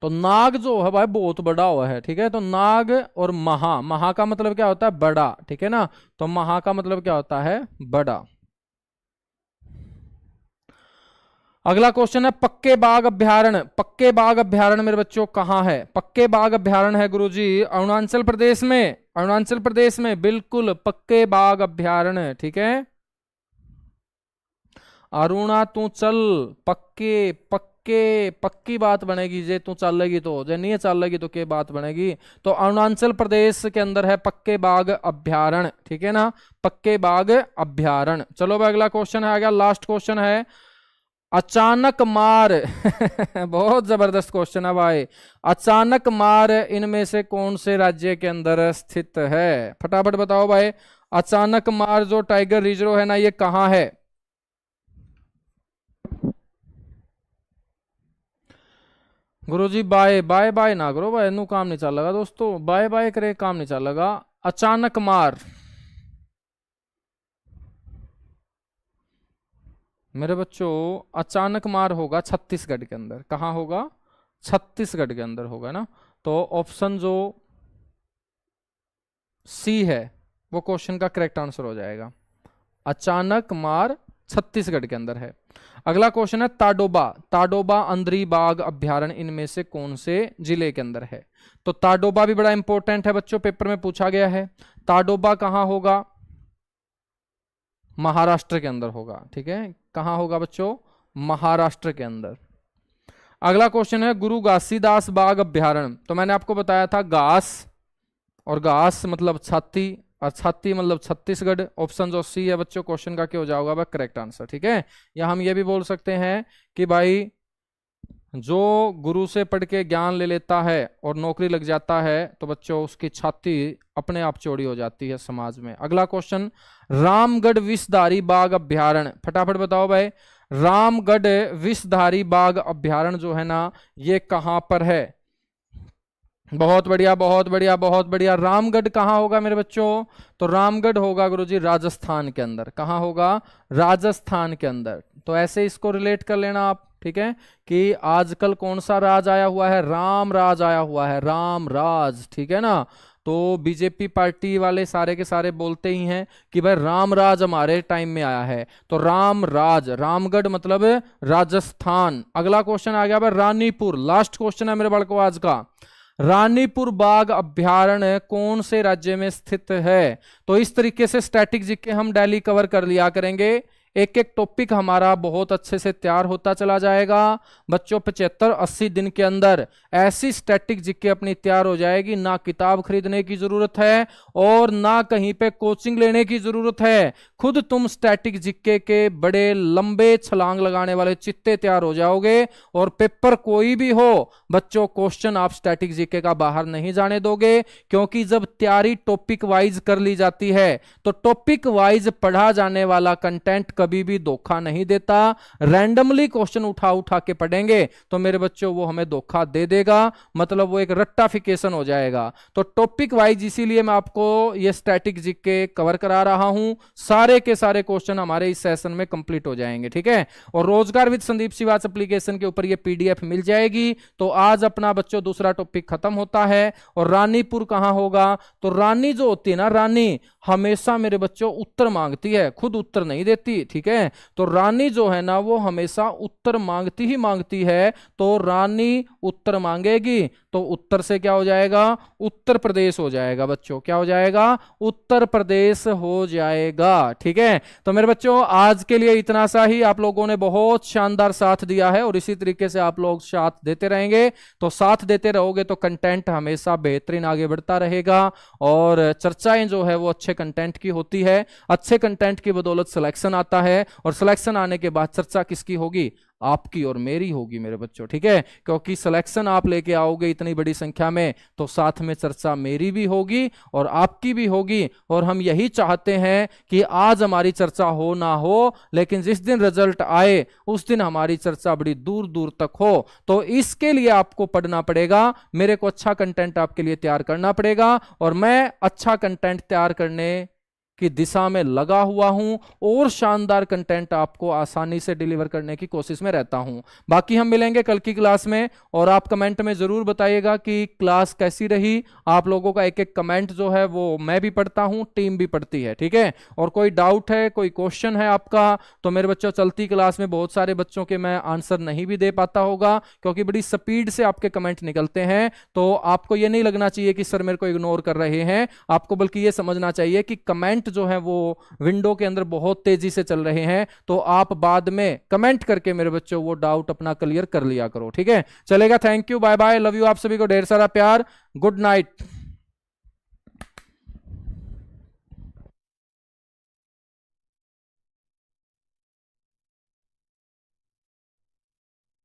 तो नाग जो है भाई बहुत बड़ा हुआ है। ठीक है, तो नाग और महा का मतलब क्या होता है, बड़ा। ठीक है ना, तो महा का मतलब क्या होता है, बड़ा। अगला क्वेश्चन है पक्के बाघ अभ्यारण्य। पक्के बाघ अभ्यारण्य मेरे बच्चों कहाँ है, पक्के बाघ अभ्यारण्य है गुरुजी अरुणाचल प्रदेश में। अरुणाचल प्रदेश में बिल्कुल पक्के बाघ अभ्यारण्य। ठीक है, अरुणा तू चल, पक्के पक्के पक्की बात बनेगी जे तू चल लेगी तो, जे नहीं चल लेगी तो क्या बात बनेगी। तो अरुणाचल प्रदेश के अंदर है पक्के बाघ अभ्यारण्य। ठीक है ना, पक्के बाघ अभ्यारण्य। चलो भाई अगला क्वेश्चन है, आ गया लास्ट क्वेश्चन है, अचानक मार बहुत जबरदस्त क्वेश्चन है भाई। अचानक मार इनमें से कौन से राज्य के अंदर स्थित है, फटाफट बताओ भाई। अचानक मार जो टाइगर रिजर्व है ना, ये कहां है। गुरुजी बाय बाय बाय ना करो भाई, नू काम नहीं चल लगा दोस्तों, बाय बाय करे काम नहीं चल लगा। अचानक मार मेरे बच्चों, अचानक मार होगा छत्तीसगढ़ के अंदर। कहाँ होगा, छत्तीसगढ़ के अंदर होगा ना। तो ऑप्शन जो सी है वो क्वेश्चन का करेक्ट आंसर हो जाएगा। अचानक मार छत्तीसगढ़ के अंदर है। अगला क्वेश्चन है ताडोबा। ताडोबा अंदरी बाघ अभ्यारण्य इनमें से कौन से जिले के अंदर है। तो ताडोबा भी बड़ा इंपॉर्टेंट है बच्चों, पेपर में पूछा गया है। ताडोबा कहाँ होगा, महाराष्ट्र के अंदर होगा। ठीक है, कहां होगा बच्चों, महाराष्ट्र के अंदर। अगला क्वेश्चन है गुरु घासीदास बाघ अभ्यारण्य। तो मैंने आपको बताया था घास, और घास मतलब छाती, और छाती मतलब छत्तीसगढ़। ऑप्शन जो सी है बच्चों क्वेश्चन का क्या हो जाएगा करेक्ट आंसर। ठीक है, या हम ये भी बोल सकते हैं कि भाई जो गुरु से पढ़ के ज्ञान ले लेता है और नौकरी लग जाता है तो बच्चों उसकी छाती अपने आप चौड़ी हो जाती है समाज में। अगला क्वेश्चन, रामगढ़ विषधारी बाघ अभ्यारण्य, फटाफट बताओ भाई। रामगढ़ विषधारी बाघ अभ्यारण्य जो है ना, ये कहां पर है। बहुत बढ़िया बहुत बढ़िया बहुत बढ़िया। रामगढ़ कहाँ होगा मेरे बच्चों, तो रामगढ़ होगा गुरुजी राजस्थान के अंदर। कहाँ होगा, राजस्थान के अंदर। तो ऐसे इसको रिलेट कर लेना आप। ठीक है, कि आजकल कौन सा राज आया हुआ है, राम राज आया हुआ है, राम राज। ठीक है ना, तो बीजेपी पार्टी वाले सारे के सारे बोलते ही हैं कि भाई राम राज हमारे टाइम में आया है। तो राम राज, रामगढ़ मतलब राजस्थान। अगला क्वेश्चन आ गया भाई रानीपुर। लास्ट क्वेश्चन है मेरे बालको आज का। रानीपुर बाघ अभ्यारण्य कौन से राज्य में स्थित है। तो इस तरीके से स्टैटिक जीके हम डेली कवर कर लिया करेंगे। एक एक टॉपिक हमारा बहुत अच्छे से तैयार होता चला जाएगा। बच्चों 75-80 दिन के अंदर ऐसी स्टैटिक जीके अपनी तैयार हो जाएगी, ना किताब खरीदने की जरूरत है और ना कहीं पे कोचिंग लेने की जरूरत है। खुद तुम स्टैटिक जीके के बड़े लंबे छलांग लगाने वाले चित्ते तैयार हो जाओगे और पेपर कोई भी हो बच्चों, क्वेश्चन आप स्टैटिक जीके का बाहर नहीं जाने दोगे, क्योंकि जब तैयारी टॉपिक वाइज कर ली जाती है तो टॉपिक वाइज पढ़ा जाने वाला कंटेंट कभी भी धोखा नहीं देता। रैंडमली क्वेश्चन उठा उठा के पढ़ेंगे तो मेरे बच्चों वो हमें धोखा दे देगा, मतलब वो एक रट्टाफिकेशन हो जाएगा। तो टॉपिक वाइज इसीलिए मैं आपको ये स्टैटिक जीके कवर करा रहा हूं, सारे के सारे क्वेश्चन हमारे इस सेशन में कंप्लीट हो जाएंगे, ठीक है। और रोजगार विद संदीप सिवाच एप्लीकेशन के ऊपर ये पीडीएफ मिल जाएगी। तो आज अपना बच्चों दूसरा टॉपिक खत्म होता है। और रानीपुर कहां होगा, तो रानी जो होती है ना, रानी हमेशा मेरे बच्चों उत्तर मांगती है, खुद उत्तर नहीं देती, ठीक है। तो रानी जो है ना वो हमेशा उत्तर मांगती ही मांगती है। तो रानी उत्तर मांगेगी तो उत्तर से क्या हो जाएगा, उत्तर प्रदेश हो जाएगा बच्चों, क्या हो जाएगा, उत्तर प्रदेश हो जाएगा, ठीक है। तो मेरे बच्चों आज के लिए इतना सा ही। आप लोगों ने बहुत शानदार साथ दिया है और इसी तरीके से आप लोग साथ देते रहेंगे। तो साथ देते रहोगे तो कंटेंट हमेशा बेहतरीन आगे बढ़ता रहेगा और चर्चाएं जो है वो अच्छे कंटेंट की होती है। अच्छे कंटेंट की बदौलत सिलेक्शन आता है और सिलेक्शन आने के बाद चर्चा किसकी होगी, आपकी और मेरी होगी मेरे बच्चों, ठीक है। क्योंकि सिलेक्शन आप लेके आओगे इतनी बड़ी संख्या में तो साथ में चर्चा मेरी भी होगी और आपकी भी होगी। और हम यही चाहते हैं कि आज हमारी चर्चा हो ना हो, लेकिन जिस दिन रिजल्ट आए उस दिन हमारी चर्चा बड़ी दूर दूर तक हो। तो इसके लिए आपको पढ़ना पड़ेगा, मेरे को अच्छा कंटेंट आपके लिए तैयार करना पड़ेगा और मैं अच्छा कंटेंट तैयार करने की दिशा में लगा हुआ हूं और शानदार कंटेंट आपको आसानी से डिलीवर करने की कोशिश में रहता हूं। बाकी हम मिलेंगे कल की क्लास में और आप कमेंट में जरूर बताइएगा कि क्लास कैसी रही। आप लोगों का एक एक कमेंट जो है वो मैं भी पढ़ता हूं, टीम भी पढ़ती है, ठीक है। और कोई डाउट है, कोई क्वेश्चन है आपका तो मेरे बच्चों चलती क्लास में बहुत सारे बच्चों के मैं आंसर नहीं भी दे पाता होगा क्योंकि बड़ी स्पीड से आपके कमेंट निकलते हैं। तो आपको ये नहीं लगना चाहिए कि सर मेरे को इग्नोर कर रहे हैं, आपको बल्कि ये समझना चाहिए कि कमेंट जो है वो विंडो के अंदर बहुत तेजी से चल रहे हैं। तो आप बाद में कमेंट करके मेरे बच्चों वो डाउट अपना क्लियर कर लिया करो, ठीक है। चलेगा, thank you, bye bye, love you, आप सभी को ढेर सारा प्यार, गुड नाइट।